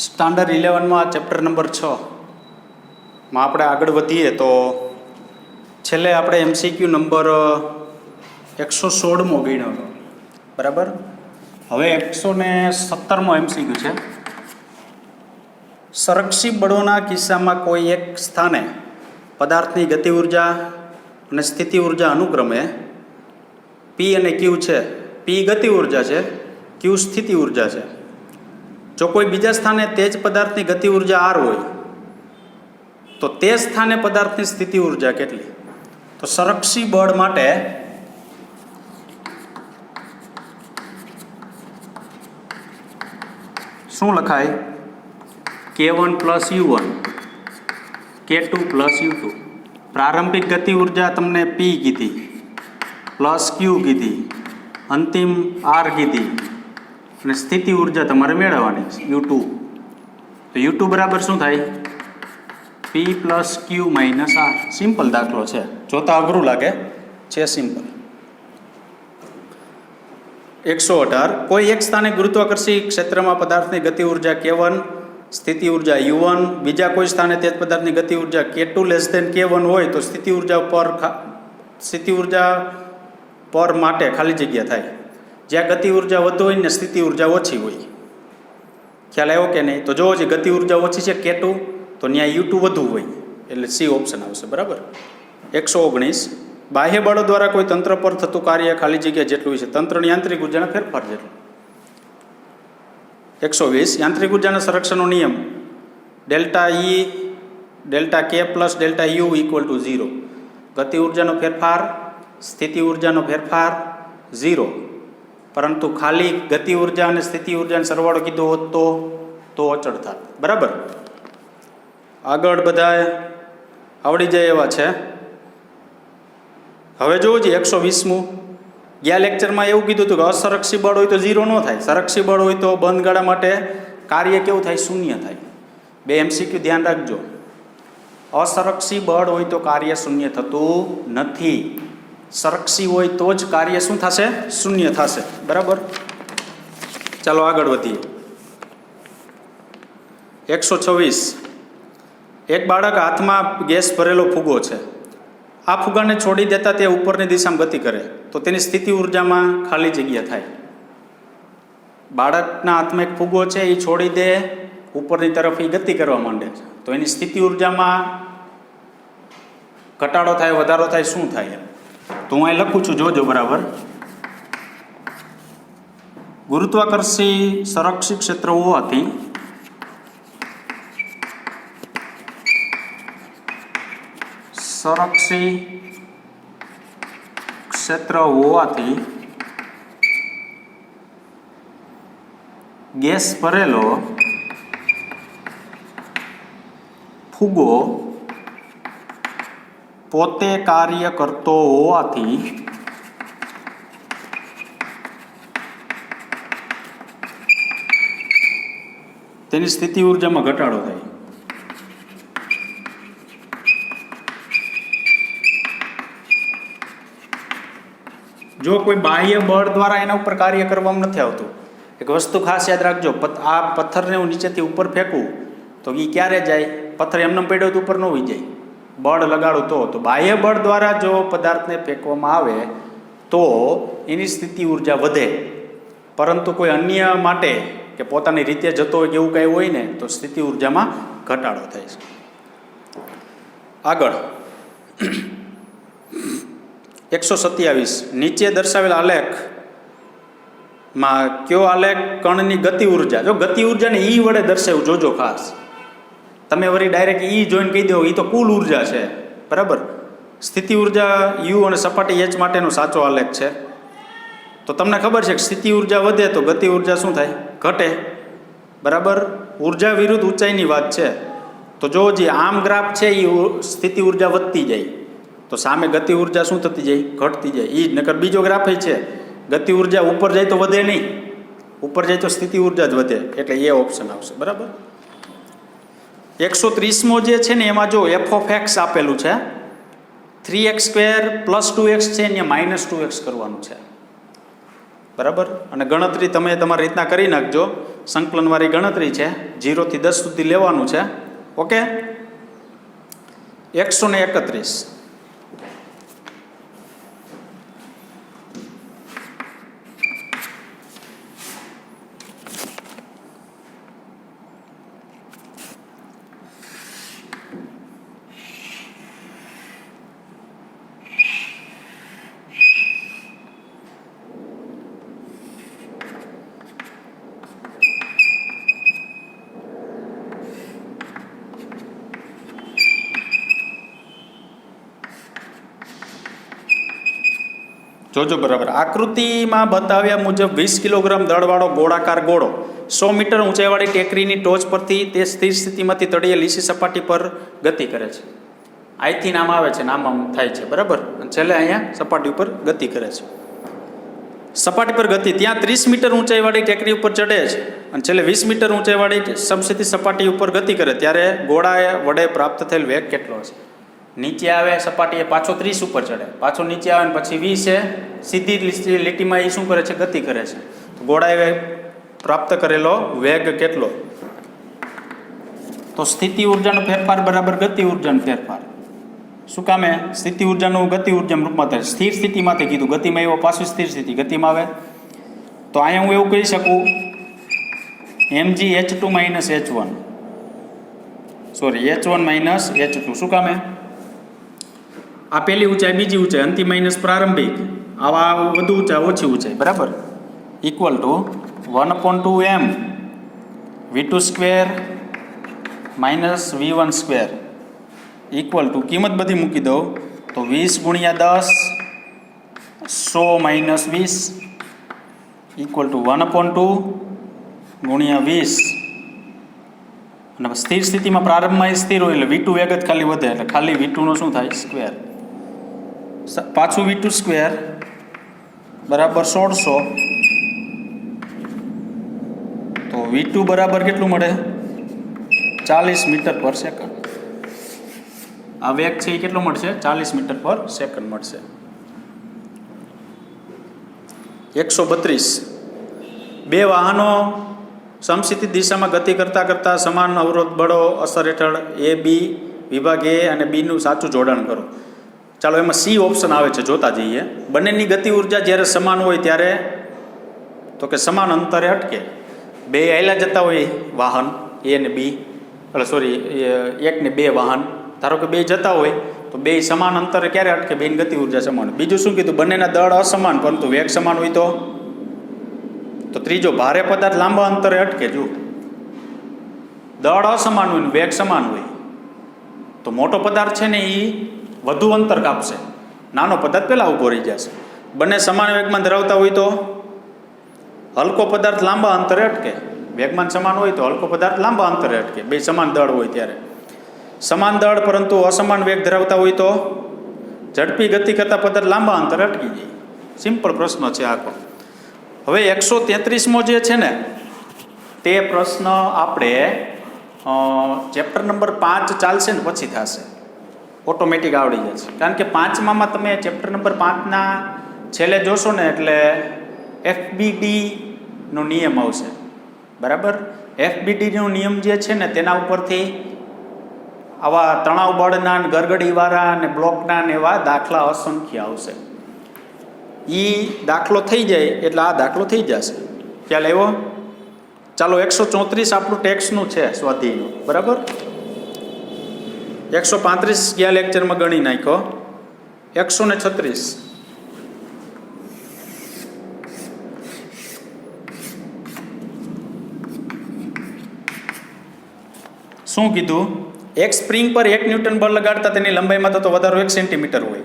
Standard 11માં chapter number 6માં આપણે આગળ વધીએ તો છેલ્લે આપણે એમસીક્યુ નંબર 116મો ગણ્યો હતો, બરાબર. હવે 117મો એમસીક્યુ છે. સંરક્ષિત બળોના કિસ્સામાં કોઈ એક સ્થાને પદાર્થની ગતિ ઉર્જા અને સ્થિતિ ઉર્જા અનુક્રમે પી અને ક્યુ છે. પી ગતિ ઉર્જા છે, ક્યુ સ્થિતિ ઉર્જા છે. જો કોઈ બીજા સ્થાને તે જ પદાર્થની ગતિ ઉર્જા આર હોય તો તે સ્થાને પદાર્થની સ્થિતિ ઉર્જા કેટલી? તો સંરક્ષી બળ માટે શું લખાય? K1 plus U1 K2 plus U2. પ્રારંભિક ગતિ ઉર્જા તમને P કીધી, પ્લસ Q કીધી, અંતિમ R કીધી અને સ્થિતિ ઉર્જા તમારે મેળવવાની U2. તો U2 બરાબર શું થાય? P plus Q minus R. Simple દાખલો છે, જોતા અઘરું લાગે છે, સિમ્પલ. 118. કોઈ એક સ્થાને ગુરુત્વાકર્ષી ક્ષેત્રમાં પદાર્થની ગતિ ઉર્જા K1, સ્થિતિ ઉર્જા U1, બીજા કોઈ સ્થાને તે જ પદાર્થની ગતિ ઉર્જા K2 લેસ ધેન K1 હોય તો સ્થિતિ ઉર્જા પર માટે ખાલી જગ્યા થાય. જ્યાં ગતિ ઉર્જા વધુ હોય ને સ્થિતિ ઉર્જા ઓછી હોય. ખ્યાલ આવ્યો કે નહીં? તો જોવો, જે ગતિ ઉર્જા ઓછી છે K2, તો ત્યાં U2 વધુ હોય, એટલે સી ઓપ્શન આવશે, બરાબર. 119. બાહ્ય બળો દ્વારા કોઈ તંત્ર પર થતું કાર્ય ખાલી જગ્યા જેટલું છે, તંત્રની યાંત્રિક ઉર્જાના ફેરફાર જેટલું. 120. યાંત્રિક ઉર્જાના સંરક્ષણનો નિયમ delta E delta K plus delta U equal to 0. ગતિ ઉર્જાનો ફેરફાર, સ્થિતિ ઉર્જાનો ફેરફાર 0, પરંતુ ખાલી ગતિ ઉર્જા અને સ્થિતિ ઉર્જાનો સરવાળો કીધો હોત તો અચળ થાત, બરાબર. આગળ બધા આવડી જાય એવા છે. હવે જોવું છે 120મું. ગયા લેક્ચરમાં એવું કીધું હતું કે અસંરક્ષી બળ હોય તો 0 ન થાય, સંરક્ષી બળ હોય તો બંધ ગાળા માટે કાર્ય કેવું થાય? શૂન્ય થાય. બે એમસીક્યુ ધ્યાન રાખજો. અસંરક્ષી બળ હોય તો કાર્ય શૂન્ય થતું નથી. સંરક્ષી હોય તો જ કાર્ય શું થશે? શૂન્ય થશે, બરાબર. ચાલો આગળ વધીએ. 126. એક બાળક હાથમાં ગેસ ભરેલો ફુગ્ગો છે. આ ફુગ્ગાને છોડી દેતા તે ઉપરની દિશામાં ગતિ કરે તો તેની સ્થિતિ ઉર્જામાં ખાલી જગ્યા થાય. બાળકના હાથમાં એક ફુગ્ગો છે, એ છોડી દે, ઉપરની તરફ એ ગતિ કરવા માંડે છે, તો એની સ્થિતિ ઉર્જામાં ઘટાડો થાય, વધારો થાય, શું થાય? તો હું અહીં લખું છું, જોજો બરાબર. ગુરુત્વાકર્ષી સંરક્ષિત ક્ષેત્ર હોવાથી સંરક્ષી ક્ષેત્ર હોવાથી ગેસ ભરેલો ફુગ્ગો પોતે કાર્ય કરતો હોવાથી તેની સ્થિતિ ઉર્જામાં ઘટાડો થાય. જો કોઈ બાહ્ય બળ દ્વારા એના ઉપર કાર્ય કરવામાં નથી આવતું. એક વસ્તુ ખાસ યાદ રાખજો, આ પથ્થરને હું નીચેથી ઉપર ફેંકું તો એ ક્યારે જાય? પથ્થર એમને પડ્યો તો ઉપર ન હોઈ જાય, બળ લગાડું તો બાહ્ય બળ દ્વારા જો પદાર્થને ફેંકવામાં આવે તો એની સ્થિતિ ઉર્જા વધે, પરંતુ કોઈ અન્ય માટે કે પોતાની રીતે જતો હોય કે એવું કંઈ હોય ને તો સ્થિતિ ઉર્જામાં ઘટાડો થાય છે. આગળ 127. નીચે દર્શાવેલ આલેખમાં કયો આલેખ કણની ગતિ ઉર્જા? જો ગતિ ઉર્જાને ઈ વડે દર્શાવ્યું, જોજો ખાસ. તમે વળી ડાયરેક્ટ ઈ જોઈને કહી દો એ તો કુલ ઉર્જા છે, બરાબર. સ્થિતિ ઉર્જા U અને સપાટી H માટેનો સાચો આલેખ છે. તો તમને ખબર છે કે સ્થિતિ ઉર્જા વધે તો ગતિ ઉર્જા શું થાય? ઘટે, બરાબર. ઉર્જા વિરુદ્ધ ઊંચાઈની વાત છે. તો જો જે આમ ગ્રાફ છે એ સ્થિતિ ઉર્જા વધતી જાય તો સામે ગતિ ઉર્જા શું થતી જાય? ઘટતી જાય. એ જ નકર બીજો ગ્રાફ છે, ગતિ ઉર્જા ઉપર જાય તો વધે નહીં, ઉપર જાય તો સ્થિતિ ઉર્જા જ વધે, એટલે એ ઓપ્શન આવશે, બરાબર. 130મો જે છે ને એમાં જો f(x) આપેલું છે, 3x² + 2x છે, અહીંયા -2x કરવાનું છે. બરાબર. અને ગણતરી તમે તમારી રીતના કરી નાખજો. સંકલનવાળી ગણતરી છે, 0 થી 10 સુધી લેવાનું છે. ઓકે. 131. જોજો બરાબર. આકૃતિમાં બતાવ્યા મુજબ 20 કિલોગ્રામ દળવાળો ગોળાકાર ગોળો 100 મીટર ઊંચાઈવાળી ટેકરીની ટોચ પરથી તે સ્થિર સ્થિતિમાંથી તળિયે લીસી સપાટી પર ગતિ કરે છે. અહીંથી નામ આવે છે, નામ આમ થાય છે, બરાબર. અને છેલ્લે અહીંયા સપાટી ઉપર ગતિ કરે છે. સપાટી પર ગતિ ત્યાં 30 મીટર ઊંચાઈવાળી ટેકરી ઉપર ચડે છે અને છેલ્લે 20 મીટર ઊંચાઈવાળી સમસ્થિતિ સપાટી ઉપર ગતિ કરે ત્યારે ગોળા વડે પ્રાપ્ત થયેલ વેગ કેટલો હશે? નીચે આવે સપાટીએ, પાછો 30 ઉપર ચડે, પાછો નીચે આવે ને પછી 20 છે, સીધી લીટીમાં એ શું કરે છે? ગતિ કરે છે. તો ગોળાએ પ્રાપ્ત કરેલો વેગ કેટલો? તો સ્થિતિ ઉર્જાનો ફેરફાર બરાબર ગતિ ઉર્જાનો ફેરફાર. શું કામે? સ્થિતિ ઉર્જાનું ગતિ ઉર્જાના રૂપમાં થાય. સ્થિર સ્થિતિમાંથી કીધું, ગતિમાં એવો પાછું સ્થિર સ્થિતિ ગતિમાં આવે. તો અહીંયા હું એવું કહી શકું mgh2 h1 sorry h1 h2. શું કામે? આ પહેલી ઊંચાઈ, બીજી ઊંચાઈ, અંતિમ માઇનસ પ્રારંભિક, આવા વધુ ઊંચાઈ, ઓછી ઊંચાઈ, બરાબર. Equal to 1/2m v2 square minus v1 square equal to, કિંમત બધી મૂકી દઉં તો 20 ગુણ્યા 10 100 માઇનસ 20 ઇક્વલ ટુ 1/2 ગુણ્યા 20. અને સ્થિર સ્થિતિમાં પ્રારંભમાં સ્થિર હોય એટલે v2 વેગ જ ખાલી વધે, એટલે ખાલી v2 શું થાય? સ્ક્વેર. પાછું v2 સ્ક્વેર બરાબર 1600. તો v2 બરાબર કેટલું મળે? 40 મીટર પર સેકન્ડ. આ વેગ છે એ કેટલો મળશે? 40 મીટર પર સેકન્ડ મળશે. 132. બે વાહનો સમસ્થિતિ દિશામાં ગતિ કરતાં કરતાં સમાન અવરોધ બળો અસર હેઠળ એ બી વિભાગ એ અને બીનું સાચું જોડાણ કરો. ચાલો, એમાં સી ઓપ્શન આવે છે, જોતા જઈએ. બંનેની ગતિ ઉર્જા જ્યારે સમાન હોય ત્યારે તો કે સમાન અંતરે અટકે. બે હાલ્યા જતા હોય વાહન એ ને બી, એટલે સોરી 1 ને 2 વાહન, ધારો કે બે જતા હોય તો બે સમાન અંતરે ક્યારે અટકે? બેની ગતિ ઉર્જા સમાન. બીજું શું કીધું? બંનેના દળ અસમાન પરંતુ વેગ સમાન હોય તો ત્રીજો, ભારે પદાર્થ લાંબા અંતરે અટકે. જો દળ અસમાન હોય ને વેગ સમાન હોય તો મોટો પદાર્થ છે ને એ વધુ અંતર કાપશે, નાનો પદાર્થ પહેલાં ઊભો રહી જશે. બંને સમાન વેગમાન ધરાવતા હોય તો હલકો પદાર્થ લાંબા અંતરે અટકે. વેગમાન સમાન હોય તો હલકો પદાર્થ લાંબા અંતરે અટકે, બે સમાન દળ હોય ત્યારે. સમાન દળ પરંતુ અસમાન વેગ ધરાવતા હોય તો ઝડપી ગતિ કરતા પદાર્થ લાંબા અંતરે અટકી જાય. સિમ્પલ પ્રશ્ન છે આખો. હવે 133મો જે છે ને તે પ્રશ્ન આપણે ચેપ્ટર નંબર 5 ચાલશે ને પછી થશે, ઓટોમેટિક આવડી જશે. કારણ કે 5માં તમે ચેપ્ટર નંબર 5ના છેલ્લે જોશો ને એટલે FBDનો નિયમ આવશે, બરાબર. FBDનો નિયમ જે છે ને તેના ઉપરથી આવા તણાવ બળના, ગરગડીવાળા અને બ્લોકના ને એવા દાખલા અસંખ્ય આવશે. એ દાખલો થઈ જાય એટલે આ દાખલો થઈ જશે. ખ્યાલ આવ્યો? ચાલો, 134 આપણું ટેક્સનું છે સ્વાધ્યાયનું, બરાબર. 135 ગયા લેક્ચરમાં ગણી નાખ્યો. 136 શું કીધું? એક સ્પ્રિંગ પર 1 ન્યૂટન બળ લગાડતા તેની લંબાઈમાં થતો વધારો 1 સેન્ટીમીટર હોય.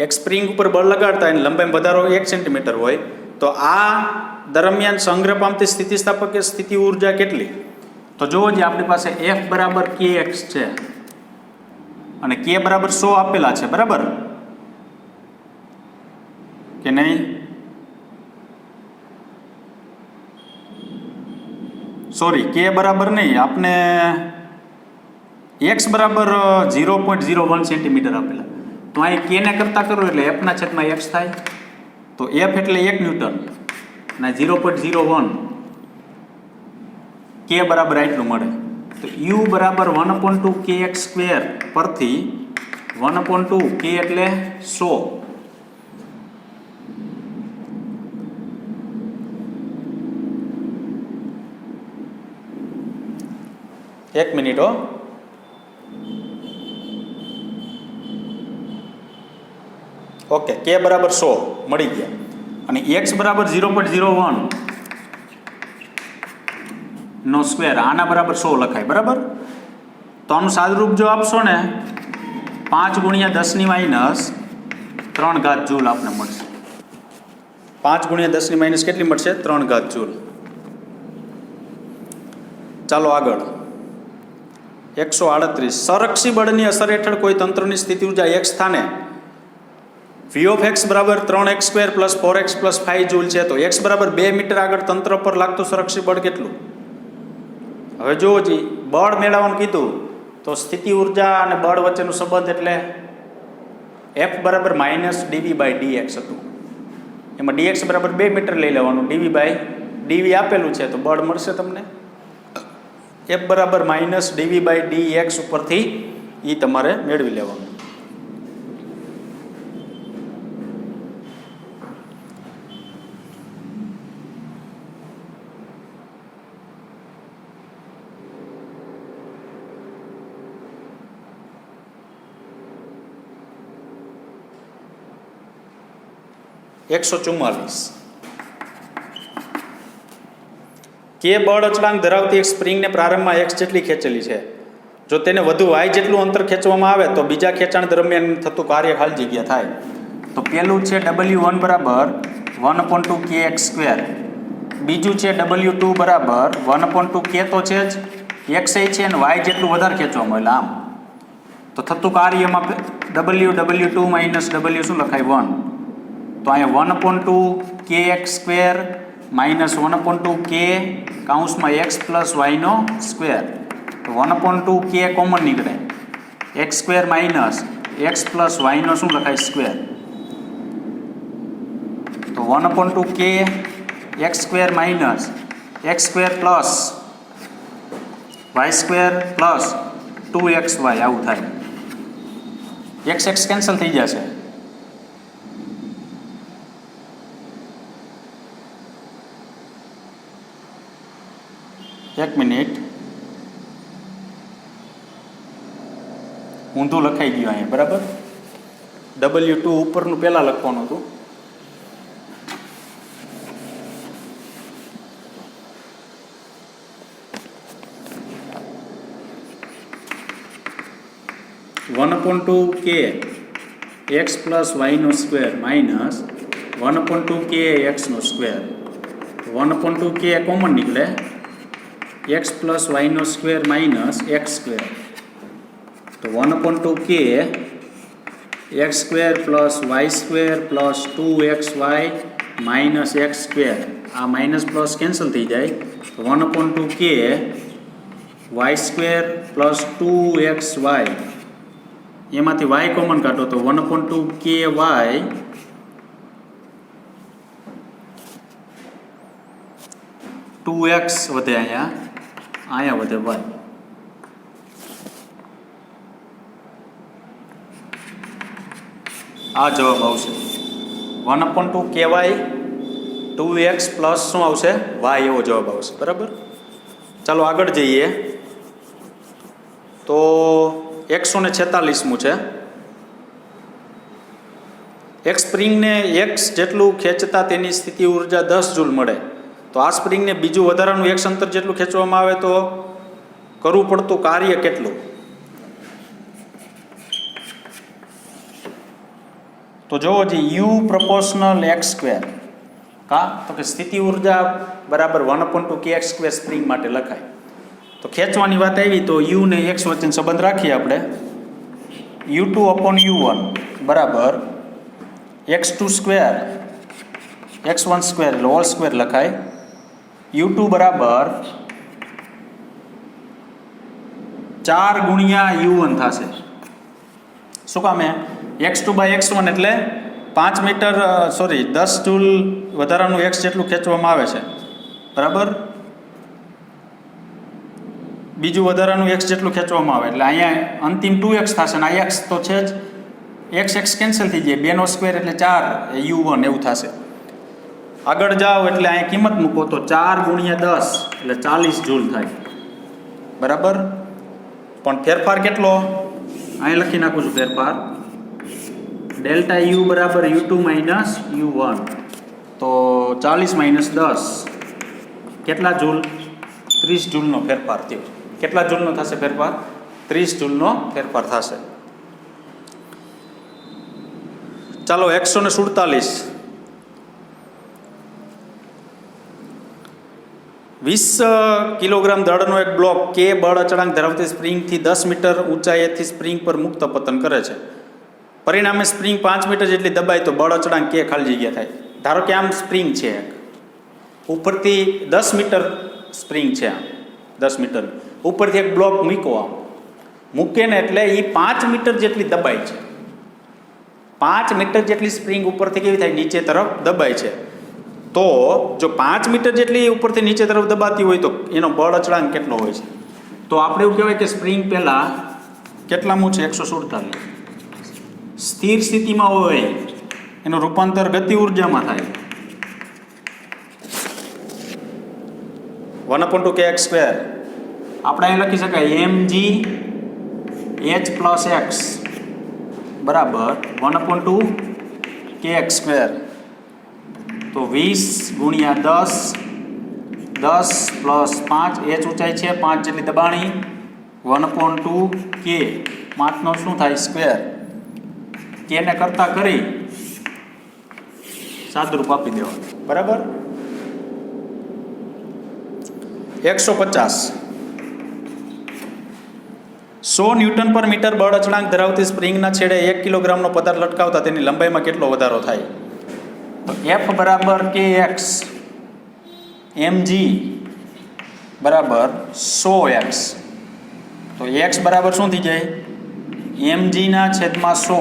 એક સ્પ્રિંગ ઉપર બળ લગાડતા એની લંબાઈમાં વધારો 1 સેન્ટીમીટર હોય તો આ દરમિયાન સંગ્રહ પામતી સ્થિતિસ્થાપક સ્થિતિ ઉર્જા કેટલી? તો જુઓ જે આપણી પાસે F બરાબર kx છે અને k બરાબર 100 આપેલા છે, બરાબર કે નહીં? સોરી, k બરાબર નહીં, આપણે x બરાબર 0.01 સેન્ટીમીટર આપેલા. તો અહીં k ને કરતા કરો એટલે f ના છેદમાં x થાય. તો એફ એટલે 1 ન્યૂટન અને 0.01 કે બરાબર આટલું મળે. તો યુ બરાબર 1/2 kx² પરથી 1/2 કે એટલે 100. એક મિનિટ હો. ઓકે, કે બરાબર 100 મળી ગયા અને એક્સ બરાબર 0.01 નો સ્ક્વેર આના બરાબર 100 લખાય બરાબર. તો આનું સાદુરૂપ જો આપશો ને 5 × 10⁻³ જૂલ આપને મળશે. 5 × 10⁻³ કેટલી મળશે? 3 જૂલ. ચાલો આગળ. 138. સંરક્ષી બળની અસર હેઠળ કોઈ તંત્રની સ્થિતિ ઊર્જા એક સ્થાને V of x બરાબર 3x² + 4x + 5 જૂલ છે. તો x બરાબર 2 મીટર આગળ તંત્ર પર લાગતું સંરક્ષી બળ કેટલું? હવે જુઓ જી, બળ મેળવવાનું કીધું તો સ્થિતિ ઊર્જા અને બળ વચ્ચેનો સંબંધ એટલે F બરાબર -dv/dx હતું. એમાં dx બરાબર 2 મીટર લઈ લેવાનું, dv આપેલું છે તો બળ મળશે તમને F બરાબર -dv/dx ઉપરથી એ તમારે મેળવી લેવાનું. એકસો 144. કે બળ અચળાંક ધરાવતી એક સ્પ્રિંગને પ્રારંભમાં x જેટલી ખેંચેલી છે. જો તેને વધુ y જેટલું અંતર ખેંચવામાં આવે તો બીજા ખેંચાણ દરમિયાન થતું કાર્ય ખાલી જગ્યા થાય. તો પહેલું છે W1 બરાબર 1/2 kx². બીજું છે W2 બરાબર 1/2 k તો છે જ, x છે અને y જેટલું વધારે ખેંચવામાં એટલે આમ. તો થતું કાર્યમાં W2 - W શું લખાય 1. તો અહીંયા 1/2 kx² -1/2 k (x + y²). તો 1/2 k કોમન નીકળે, x² - x + y શું લખાય સ્ક્વેર. તો 1/2 k x² - x² + y² + 2xy આવું થાય. x કેન્સલ થઈ જશે. એક મિનિટ, ઊંધું લખાઈ ગયું અહીંયા બરાબર. W2 ઉપરનું પહેલાં લખવાનું હતું. (1/2 k x + y² - 1/2 k x²). 1/2 k common નીકળે, x + y² - x². તો 1/2 k x² + y² + 2xy - x². આ માઇનસ પ્લસ કેન્સલ થઈ જાય. તો 1/2 k y² + 2xy, એમાંથી y કોમન કાઢો તો 1/2 ky 2x વધે, અહીંયા વધે y. આ જવાબ આવશે 1/2 ky 2x + શું આવશે y, એવો જવાબ આવશે બરાબર. ચાલો આગળ જઈએ. તો 146મું છે. એક સ્પ્રિંગને x જેટલું ખેંચતા તેની સ્થિતિ ઊર્જા 10 જૂલ મળે. તો આ સ્પ્રિંગને બીજું વધારાનું x અંતર જેટલું ખેંચવામાં આવે તો કરવું પડતું કાર્ય કેટલું? તો જોવો જી, u ∝ x². કા તો કે સ્થિતિ ઊર્જા બરાબર 1/2 kx² સ્પ્રિંગ માટે લખાય. તો ખેંચવાની વાત આવી તો u ને x વચ્ચેનો સંબંધ રાખીએ આપણે. u2/u1 બરાબર x2² x1² એટલે હોલ સ્ક્વેર લખાય. u2 બરાબર 4 × u1 થશે. શું કામે? x2/x1 એટલે 5 મીટર 10 જૂલ વધારાનું એક્સ જેટલું ખેંચવામાં આવે છે, બરાબર. બીજું વધારાનું એક્સ જેટલું ખેંચવામાં આવે એટલે અહીંયા અંતિમ 2x થશે ને આ એક્સ તો છે જ, એક્સ કેન્સલ થઈ જાય, 2 નો સ્ક્વેર એટલે 4 u1 એવું થશે. આગળ જાઓ એટલે અહીંયા કિંમત મૂકો તો 4 ગુણ્યા 10 એટલે 40 જૂલ થાય, બરાબર. પણ ફેરફાર કેટલો અહીં લખી નાખું છું, ફેરફાર ડેલ્ટા યુ બરાબર u2 માઇનસ u1, તો 40 માઇનસ 10 કેટલા જૂલ? 30 જૂલનો ફેરફાર થયો. કેટલા જૂલનો થશે ફેરફાર? 30 જૂલનો ફેરફાર થશે. ચાલો 147, 20 કિલોગ્રામ દળનો એક બ્લોક કે બળ અચળાંક ધરાવતી સ્પ્રિંગથી 10 મીટર ઊંચાઈએથી સ્પ્રિંગ પર મુક્ત પતન કરે છે. પરિણામે સ્પ્રિંગ 5 મીટર જેટલી દબાય તો બળ અચળાંક કે ખાલી જગ્યા થાય. ધારો કે આમ સ્પ્રિંગ છે, ઉપરથી 10 મીટર સ્પ્રિંગ છે, આમ 10 મીટર ઉપરથી એક બ્લોક મૂકો, આમ મૂકે ને એટલે એ 5 મીટર જેટલી દબાય છે. 5 મીટર જેટલી સ્પ્રિંગ ઉપરથી કેવી થાય? નીચે તરફ દબાય છે. તો જો 5 મીટર જેટલી ઉપરથી નીચે તરફ દબાતી હોય તો એનો બળ અચળાંક કેટલો હોય છે? તો આપણે એવું કહેવાય કે સ્પ્રિંગ પહેલાં કેટલામું છે? 147. સ્થિર સ્થિતિમાં હોય એનું રૂપાંતર ગતિ ઉર્જામાં થાય, 1/2kx². આપણે અહીં લખી શકાય mg h પ્લસ x બરાબર 1/2kx². તો 20 ગુણ્યા 10, 10 પ્લસ 5, h ઊંચાઈ છે 5 જેટલી દબાણી, 1/2k, 5નો શું થાય? સ્ક્વેર. કેને કરતા કરી સાદુરૂપ આપી દેવાનું, બરાબર. 150, 100 ન્યૂટન પર મીટર બળ અચળાંક ધરાવતી સ્પ્રિંગના છેડે 1 કિલોગ્રામનો પદાર્થ લટકાવતા તેની લંબાઈમાં કેટલો વધારો થાય? તો F બરાબર kx, mg બરાબર 100x. તો x બરાબર શું થઈ જાય? mg ના છેદમાં 100,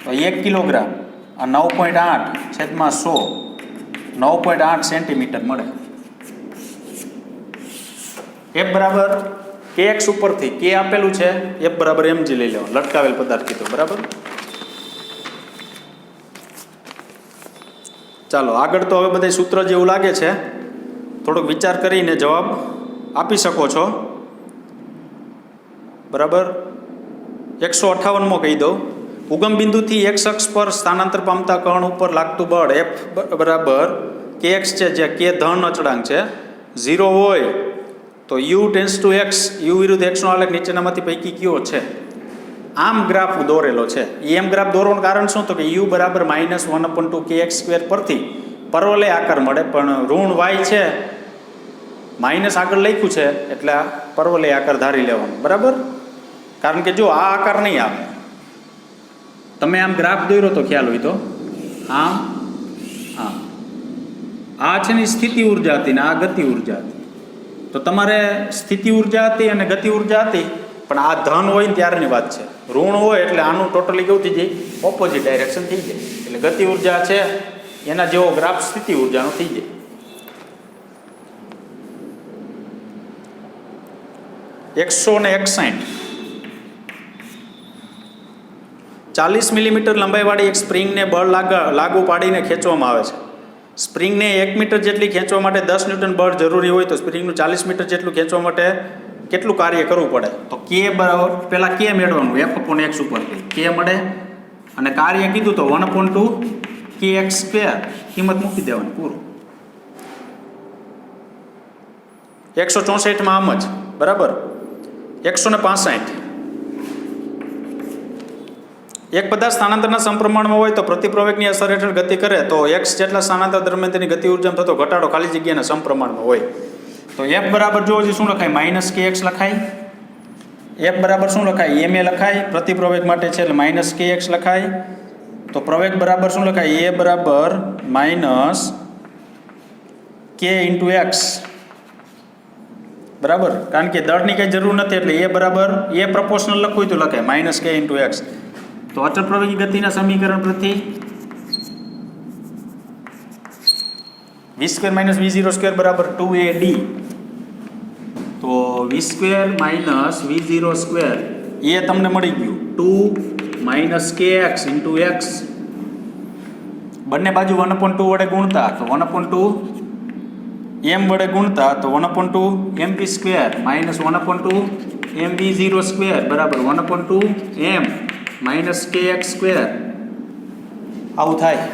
તો 1 કિલોગ્રામ આ 9.8 છેદમાં 100, 9.8 સેન્ટીમીટર મળે. F બરાબર kx ઉપરથી k આપેલું છે, F બરાબર mg લઈ લેવા, લટકાવેલ પદાર્થ કીધો, બરાબર. ચાલો આગળ તો હવે બધા સૂત્ર જેવું લાગે છે, થોડોક વિચાર કરીને જવાબ આપી શકો છો, બરાબર. 158મો કહી દઉં. ઉગમ બિંદુથી x અક્ષ પર સ્થાનાંતર પામતા કણ ઉપર લાગતું બળ F બરાબર kx છે, જે k ધન અચળાંક છે, 0 હોય તો u tense two x, u વિરુદ્ધ x નો આલેખ નીચેનામાંથી પૈકી કયો છે? આમ ગ્રાફ દોરેલો છે. એમ ગ્રાફ દોરવાનું કારણ શું? તો કે u બરાબર -1/2kx² પરથી પરવલય આકાર મળે, પણ ઋણ y છે, માઇનસ આગળ લખ્યું છે એટલે આ પરવલય આકાર ધારી લેવાનો, બરાબર. કારણ કે જો આ આકાર નહીં આવે, તમે આમ ગ્રાફ દોર્યો તો ખ્યાલ હોય તો આમ આમ આ છે ને સ્થિતિ ઉર્જા હતી ને આ ગતિ ઉર્જા હતી. તો તમારે સ્થિતિ ઉર્જા હતી અને ગતિ ઉર્જા હતી, પણ આ ધન હોય ને ત્યારની વાત છે. ઋણ હોય એટલે આનું ટોટલી કેવું થઈ જાય? ઓપોઝિટ ડાયરેક્શન થઈ જાય. એટલે ગતિ ઉર્જા છે એના જેવો ગ્રાફ સ્થિતિ ઉર્જાનો થઈ જાય. 161, 40 મિલીમીટર લંબાઈવાળી એક સ્પ્રિંગને બળ લાગુ પાડીને ખેંચવામાં આવે છે. સ્પ્રિંગને 1 મીટર જેટલી ખેંચવા માટે 10 ન્યૂટન બળ જરૂરી હોય તો સ્પ્રિંગનું 40 મીટર જેટલું ખેંચવા માટે કેટલું કાર્ય કરવું પડે? તો k બરાબર પહેલાં k મેળવવાનું, F/x ઉપરથી k મળે અને કાર્ય કીધું તો 1/2kx², કિંમત મૂકી દેવાની, પૂરું. 164માં આમ જ, બરાબર. 165, એક પદાર્થ સ્થાનાંતરના સમપ્રમાણમાં હોય તો પ્રતિપ્રવેગની અસર હેઠળ ગતિ કરે તો x જેટલા સ્થાનાંતર દરમિયાન તેની ગતિ ઉર્જામાં થતો ઘટાડો ખાલી જગ્યાના સમપ્રમાણમાં હોય. તો F બરાબર જો હજી શું લખાય? -kx લખાય. F બરાબર શું લખાય? ma લખાય. પ્રતિપ્રવેગ માટે છે એટલે -kx લખાય. તો પ્રવેગ બરાબર શું લખાય? a બરાબર -k × x, બરાબર. કારણ કે દળની કંઈ જરૂર નથી એટલે a બરાબર a પ્રપોર્શનલ લખવું તો લખાય -k × x. તો અચળ પ્રવેગી ગતિના સમીકરણ પરથી v square minus v zero square બરાબર 2AD. તો v square minus v zero square એ તમને મળી ગયું 2 માઇનસ KX ઇન્ટુ એક્સ. બંને બાજુ 1/2 વડે ગુણતા તો 1/2 m વડે ગુણતા તો 1/2 mv square minus 1/2 mv zero square બરાબર 1/2 m માઇનસ KX સ્ક્વેર. આવું થાય.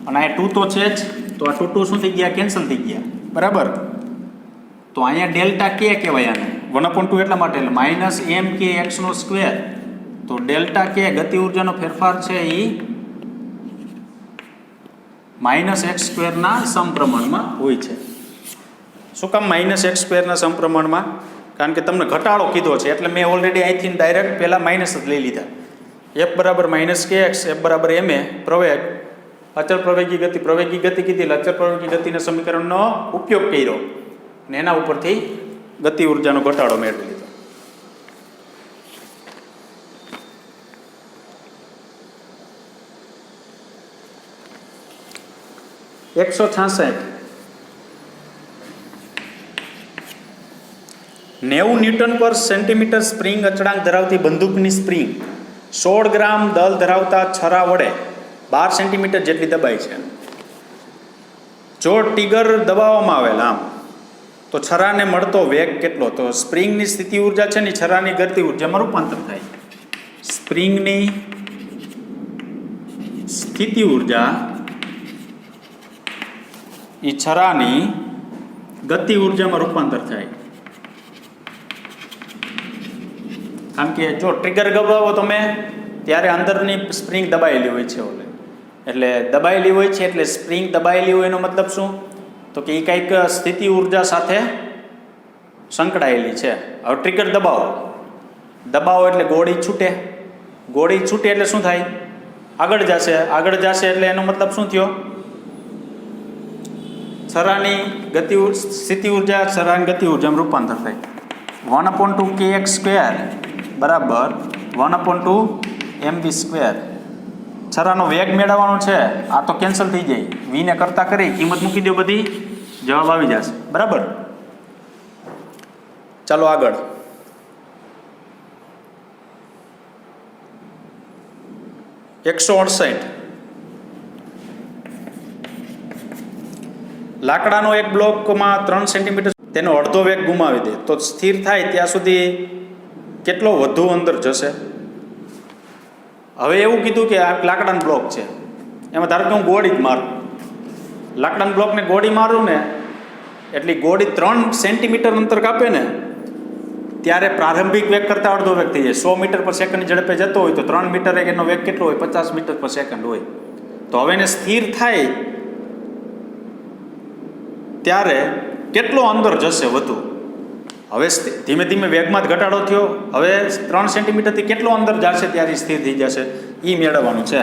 અને આ 2 તો છે જ, તો આ 2 શું થઈ ગયા? કેન્સલ થઈ ગયા. બરાબર. તો અહીંયા ડેલ્ટા કે કહેવાય આને. 1/2 એટલા માટે એટલે માઇનસ એમ કે એક્સનો સ્ક્વેર. તો ડેલ્ટા કે ગતિ ઉર્જાનો ફેરફાર છે એ માઇનસ એક્સ સ્ક્વેરના સમપ્રમાણમાં હોય છે. શું કામ માઇનસ એક્સ સ્ક્વેરના સમપ્રમાણમાં? કારણ કે તમને ઘટાડો કીધો છે એટલે મેં ઓલરેડી અહીંથી ડાયરેક્ટ પહેલાં માઇનસ જ લઈ લીધા. એફ બરાબર માઇનસ કે એક્સ, એફ બરાબર એમ એ પ્રવેગ, અચળ પ્રવેગી ગતિ, પ્રવેગી ગતિ કીધી એટલે અચળ પ્રવેગી ગતિના સમીકરણનો ઉપયોગ કર્યો અને એના ઉપરથી ગતિ ઉર્જાનો ઘટાડો મેળવી લીધો. એકસો 90 ન્યૂટન પર સેન્ટીમીટર સ્પ્રિંગ અચળાંક ધરાવતી બંદૂકની સ્પ્રિંગ 16 ગ્રામ દળ ધરાવતા છરા વડે 12 સેન્ટીમીટર જેટલી દબાઈ છે. જો ટીગર દબાવવામાં આવેલ આમ તો છરાને મળતો વેગ કેટલો? તો સ્પ્રિંગની સ્થિતિ ઉર્જા છે ને છરાની ગતિ ઉર્જામાં રૂપાંતર થાય. સ્પ્રિંગની સ્થિતિ ઉર્જા એ છરાની ગતિ ઉર્જામાં રૂપાંતર થાય. કારણ કે જો ટ્રિગર દબાવો તમે ત્યારે અંદરની સ્પ્રિંગ દબાયેલી હોય છે એટલે દબાયેલી હોય છે એટલે સ્પ્રિંગ દબાયેલી હોય એનો મતલબ શું? તો કે એ કંઈક સ્થિતિ ઉર્જા સાથે સંકળાયેલી છે. હવે ટ્રિગર દબાવો એટલે ગોળી છૂટે. ગોળી છૂટે એટલે શું થાય? આગળ જશે એટલે એનો મતલબ શું થયો? છરાની સ્થિતિ ઉર્જા છરાની ગતિ ઉર્જામાં રૂપાંતર થાય. 1/2 KX સ્ક્વેર બરાબર 1/2 mv સ્ક્વેર. છરાનો વેગ મેળવવાનો છે, આ તો કેન્સલ થઈ જાય. વીને કરતા કરી કિંમત મૂકી દો, બધી જવાબ આવી જશે. બરાબર. ચાલો આગળ. એકસો 68 લાકડાનો એક બ્લોકમાં 3 સેન્ટીમીટર તેનો અડધો વેગ ગુમાવી દે તો સ્થિર થાય ત્યાં સુધી કેટલો વધુ અંદર જશે? હવે એવું કીધું કે આ લાકડાનો બ્લોક છે, એમાં ધારો કે હું ગોળી જ મારું, લાકડાના બ્લોકને ગોળી મારું ને એટલે ગોળી 3 સેન્ટીમીટર અંતર કાપે ને ત્યારે પ્રારંભિક વેગ કરતાં અડધો વેગ થઈ જાય. 100 મીટર પર સેકન્ડની ઝડપે જતો હોય તો 3 મીટરે એનો વેગ કેટલો હોય? 50 મીટર પર સેકન્ડ હોય. તો હવે એને સ્થિર થાય ત્યારે કેટલો અંદર જશે વધુ? હવે ધીમે ધીમે વેગમાં જ ઘટાડો થયો, હવે 3 સેન્ટીમીટરથી કેટલો અંદર જશે ત્યારે સ્થિર થઈ જશે એ મેળવવાનું છે.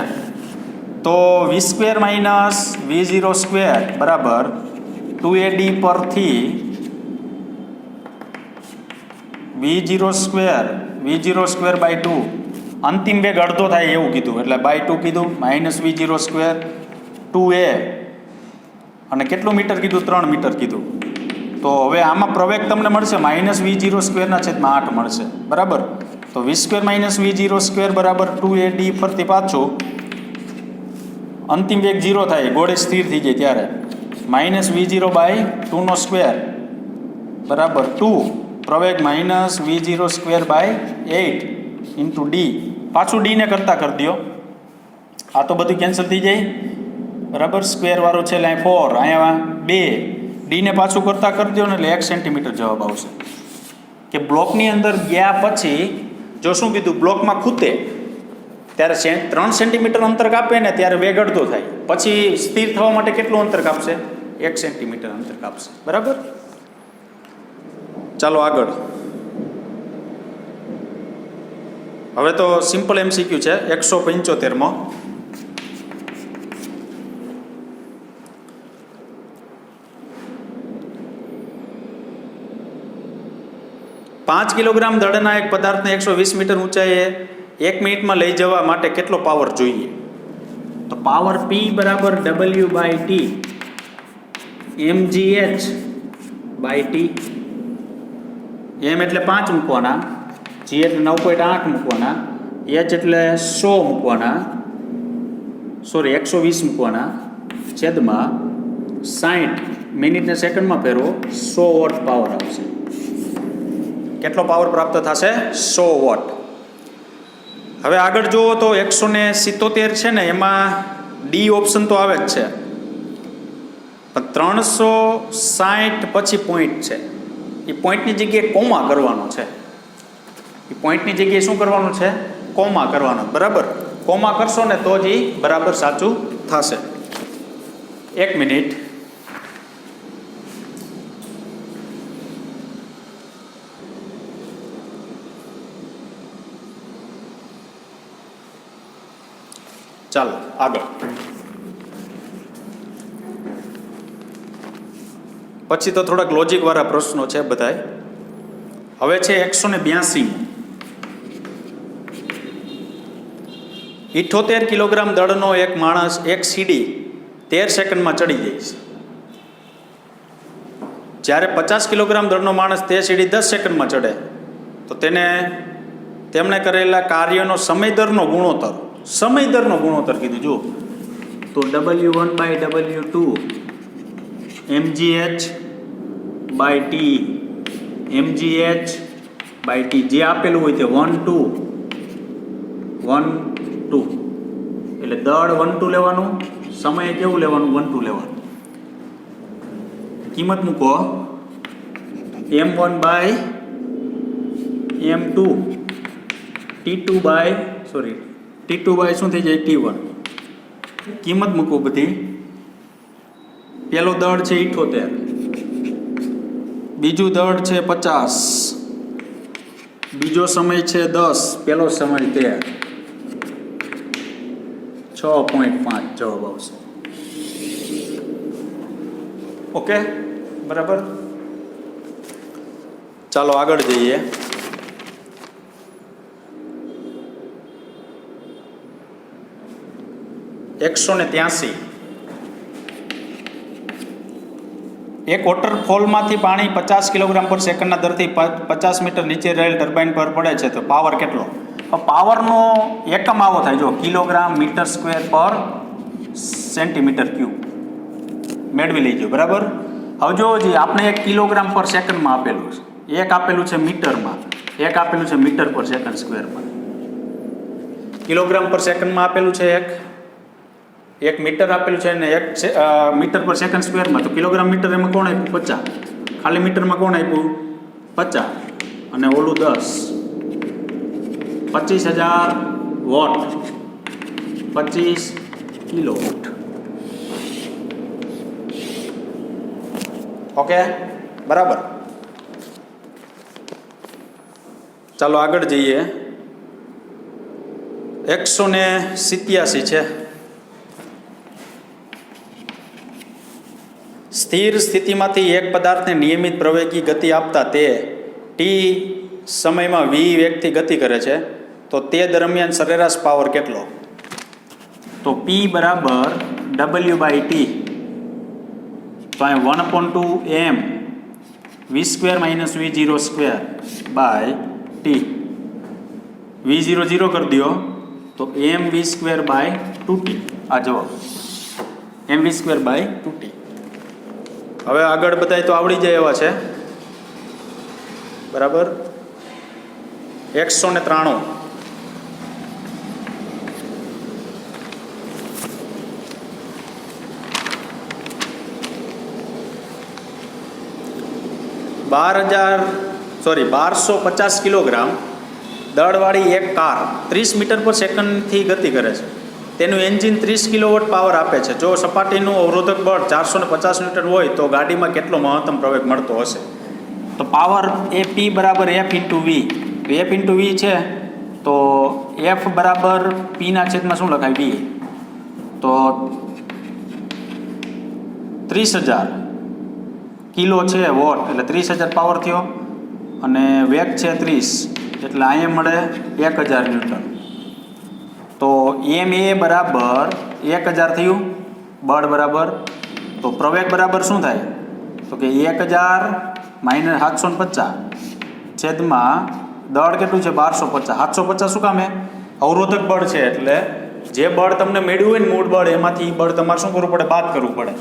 તો v square minus v zero square બરાબર 2AD પરથી વી ઝીરો સ્ક્વેર બાય 2 અંતિમ વેગ અડધો થાય એવું કીધું એટલે બાય 2 કીધું. Minus v zero square 2A અને કેટલું મીટર કીધું? 3 મીટર કીધું. તો હવે આમાં પ્રવેગ તમને મળશે માઇનસ વી ઝીરો સ્ક્વેરના છેદમાં 8 મળશે. બરાબર. તો v square minus v zero square બરાબર 2AD પરથી પાછું અંતિમ વેગ 0 થાય, ગોળે સ્થિર થઈ જાય ત્યારે માઇનસ વી ઝીરો બાય 2નો સ્ક્વેર બરાબર 2 પ્રવેગ minus v zero square by 8 into d. પાછું ડીને કરતા કરી દો, આ તો બધું કેન્સલ થઈ જાય. બરાબર. સ્ક્વેર વાળું છે એટલે અહીં 4, અહીંયા 2, ડીને પાછું કરતા કરી દો ને એટલે 1 સેન્ટીમીટર જવાબ આવશે. કે બ્લોકની અંદર ગયા પછી જો શું કીધું? બ્લોકમાં ખૂતે ત્યારે 3 સેન્ટીમીટર અંતર કાપે ને ત્યારે વેગ અડધો થાય, પછી સ્થિર થવા માટે કેટલું અંતર કાપશે? 1 સેન્ટીમીટર અંતર કાપશે. બરાબર. ચાલો આગળ. હવે તો સિમ્પલ MCQ છે 175માં. 5 કિલોગ્રામ દળના એક પદાર્થને 120 મીટર ઊંચાઈએ 1 મિનિટમાં લઈ જવા માટે કેટલો પાવર જોઈએ? તો પાવર P બરાબર W/T mgh/t. m એટલે 5 મૂકવાના, g એટલે 9.8 મૂકવાના, h એટલે 100 મૂકવાના, 120 મૂકવાના, છેદમાં 60 મિનિટને સેકન્ડમાં ફેરવો 100 વોટ પાવર આવશે. કેટલો પાવર પ્રાપ્ત થશે? 100 વોટ. હવે આગળ જુઓ તો 177 છે ને, એમાં ડી ઓપ્શન તો આવે જ છે, પણ 360 પછી પોઈન્ટ છે. એ પોઈન્ટની જગ્યાએ કોમા કરવાનો છે. એ પોઈન્ટની જગ્યાએ શું કરવાનું છે? કોમા કરવાનો. બરાબર, કોમા કરશો ને તો જ એ બરાબર સાચું થશે. 1 મિનિટ. ચાલો આગળ. પછી તો થોડાક લોજિક વાળા પ્રશ્નો છે બધાય. હવે છે 182. 78 કિલોગ્રામ દળનો એક માણસ એક સીડી 13 સેકન્ડમાં ચડી જાય છે, જ્યારે 50 કિલોગ્રામ દળનો માણસ તે સીડી 10 સેકન્ડમાં ચડે તો તેમણે કરેલા કાર્યનો સમયદરનો ગુણોત્તર. સમયદરનો ગુણોત્તર કીધું જો, તો W1/W2 mgh/t mgh/t જે આપેલું હોય તે 1 2 એટલે દળ 1 2 લેવાનું, સમય કેવું લેવાનું? 1 2 લેવાનું. કિંમત મૂકો m1/m2 t2 બાય શું થઈ જાય? t1. કિંમત મૂકો બધી. પેલો દળ છે 78, બીજું દળ છે 50, બીજો સમય છે 10, પેલો સમય 13. 6.5 જવાબ આવશે. ઓકે, બરાબર. ચાલો આગળ જઈએ. $183. એક વોટરફોલમાંથી પાણી 50 કિલોગ્રામ પર સેકન્ડના દરથી 50 મીટર નીચે રહેલ ટર્બાઇન પર પડે છે, તો પાવર કેટલો? પાવરનો એકમ આવો થાય જો, કિલોગ્રામ મીટર સ્ક્વેર પર સેન્ટીમીટર ક્યુબ મેળવી લેજો. બરાબર. હવે જો આપણે 1 કિલોગ્રામ પર સેકન્ડમાં આપેલું છે, એક આપેલું છે મીટરમાં, એક આપેલું છે મીટર પર સેકન્ડ સ્ક્વેરમાં. કિલોગ્રામ પર સેકન્ડમાં આપેલું છે એક મીટર આપેલું છે ને 1 મીટર પર સેકન્ડ સ્ક્વેરમાં. તો કિલોગ્રામ મીટર એમાં કોણ આપ્યું? 50. ખાલી મીટરમાં કોણ આપ્યું? 50. અને ઓલું 10. 25,000 વોટ, 25 કિલોવોટ. ઓકે, બરાબર. ચાલો આગળ જઈએ. 187 છે. સ્થિર સ્થિતિમાંથી એક પદાર્થને નિયમિત પ્રવેગી ગતિ આપતા તે ટી સમયમાં v વેગથી ગતિ કરે છે, તો તે દરમિયાન સરેરાશ પાવર કેટલો? તો P બરાબર W/T. તો અહીં 1/2 m v² - v0² / t. v0 0 કરી દો તો mv²/2t. આ જવાબ mv²/2t. હવે આગળ બધાય તો આવડી જાય એવા છે. બરાબર. 193. $1250 કિલોગ્રામ દળવાળી એક કાર 30 મીટર પર સેકન્ડથી ગતિ કરે છે. તેનું એન્જિન 30 કિલોવોટ પાવર આપે છે. જો સપાટીનું અવરોધક બળ 450 ન્યૂટન હોય તો ગાડીમાં કેટલો મહત્તમ પ્રવેગ મળતો હશે? તો પાવર એ P બરાબર F × V. F × V છે તો F બરાબર Pના છેદમાં શું લખાય? V. તો 30,000 કિલો છે વોટ, એટલે 30,000 પાવર થયો, અને વેગ છે 30, એટલે અહીંયા મળે 1000 ન્યૂટન. તો ma બરાબર 1000 થયું, બળ બરાબર, તો પ્રવેગ બરાબર શું થાય? તો કે 1000 માઇનસ 750 છેદમાં દળ કેટલું છે? 1250. 750 શું કામ? અવરોધક બળ છે, એટલે જે બળ તમને મેળવ્યું હોય ને મૂળ બળ, એમાંથી બળ તમારે શું કરવું પડે? બાદ કરવું પડે.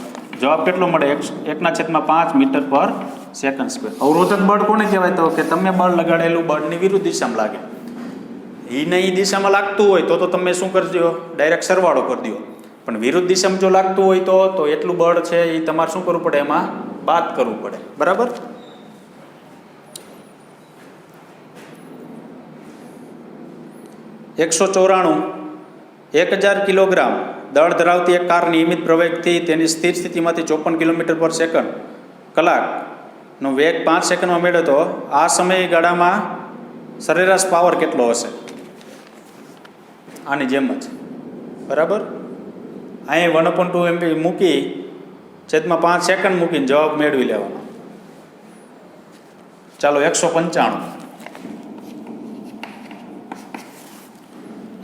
જવાબ કેટલો મળે? 1/5 મીટર પર સેકન્ડ સ્ક્વેર. અવરોધક બળ કોને કહેવાય? તો કે તમે બળ લગાડેલું બળની વિરુદ્ધ દિશામાં લાગે. એને એ દિશામાં લાગતું હોય તો તમે શું કરજો? ડાયરેક્ટ સરવાળો કરી દો. પણ વિરુદ્ધ દિશામાં જો લાગતું હોય તો એટલું બળ છે એ તમારે શું કરવું પડે? એમાં બાદ કરવું પડે. બરાબર. $194 1000 કિલોગ્રામ દળ ધરાવતી એક કાર નિયમિત પ્રવેગથી તેની સ્થિર સ્થિતિમાંથી 54 કિલોમીટર પર સેકન્ડ કલાકનો વેગ 5 સેકન્ડમાં મેળવ્યો તો આ સમયગાળામાં સરેરાશ પાવર કેટલો હશે? આની જેમ જ. બરાબર. અહીં 1/2 MB મૂકી છેદમાં 5 સેકન્ડ મૂકીને જવાબ મેળવી લેવાનો. ચાલો 195.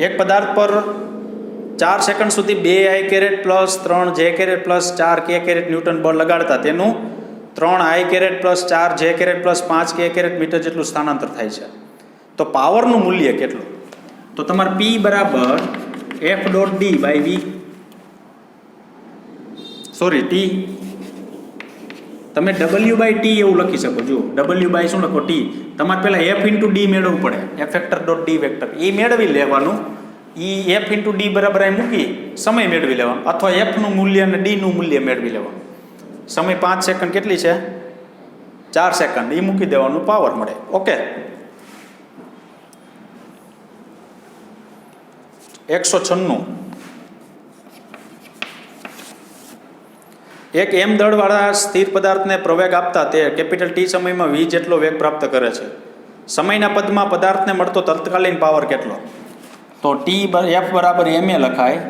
એક પદાર્થ પર 4 સેકન્ડ સુધી 2 I caret plus 3 J caret plus 4 K caret newton બળ લગાડતા તેનું 3 I caret plus 4 J caret plus 5 K caret metre જેટલું સ્થાનાંતર થાય છે. તો પાવરનું મૂલ્ય કેટલું? તો તમારે P બરાબર F dot D by V, sorry T, તમે W બાય T એવું લખી શકો. જો W બાય શું લખો? T. તમારે પહેલાં F ઇન્ટુ D મેળવવું પડે. F vector dot D vector એ મેળવી લેવાનું. એ F ઇન્ટુ D બરાબર અહીં મૂકી સમય મેળવી લેવાનો, અથવા Fનું મૂલ્ય અને Dનું મૂલ્ય મેળવી લેવાનું. સમય 5 સેકન્ડ કેટલી છે? 4 સેકન્ડ. એ મૂકી દેવાનું, પાવર મળે. ઓકે. 196. એક m દળવાળા સ્થિર પદાર્થને પ્રવેગ આપતા તે કેપિટલ T સમયમાં v જેટલો વેગ પ્રાપ્ત કરે છે. સમયના પદમાં પદાર્થને મળતો તત્કાલીન પાવર કેટલો? તો F બરાબર ma લખાય,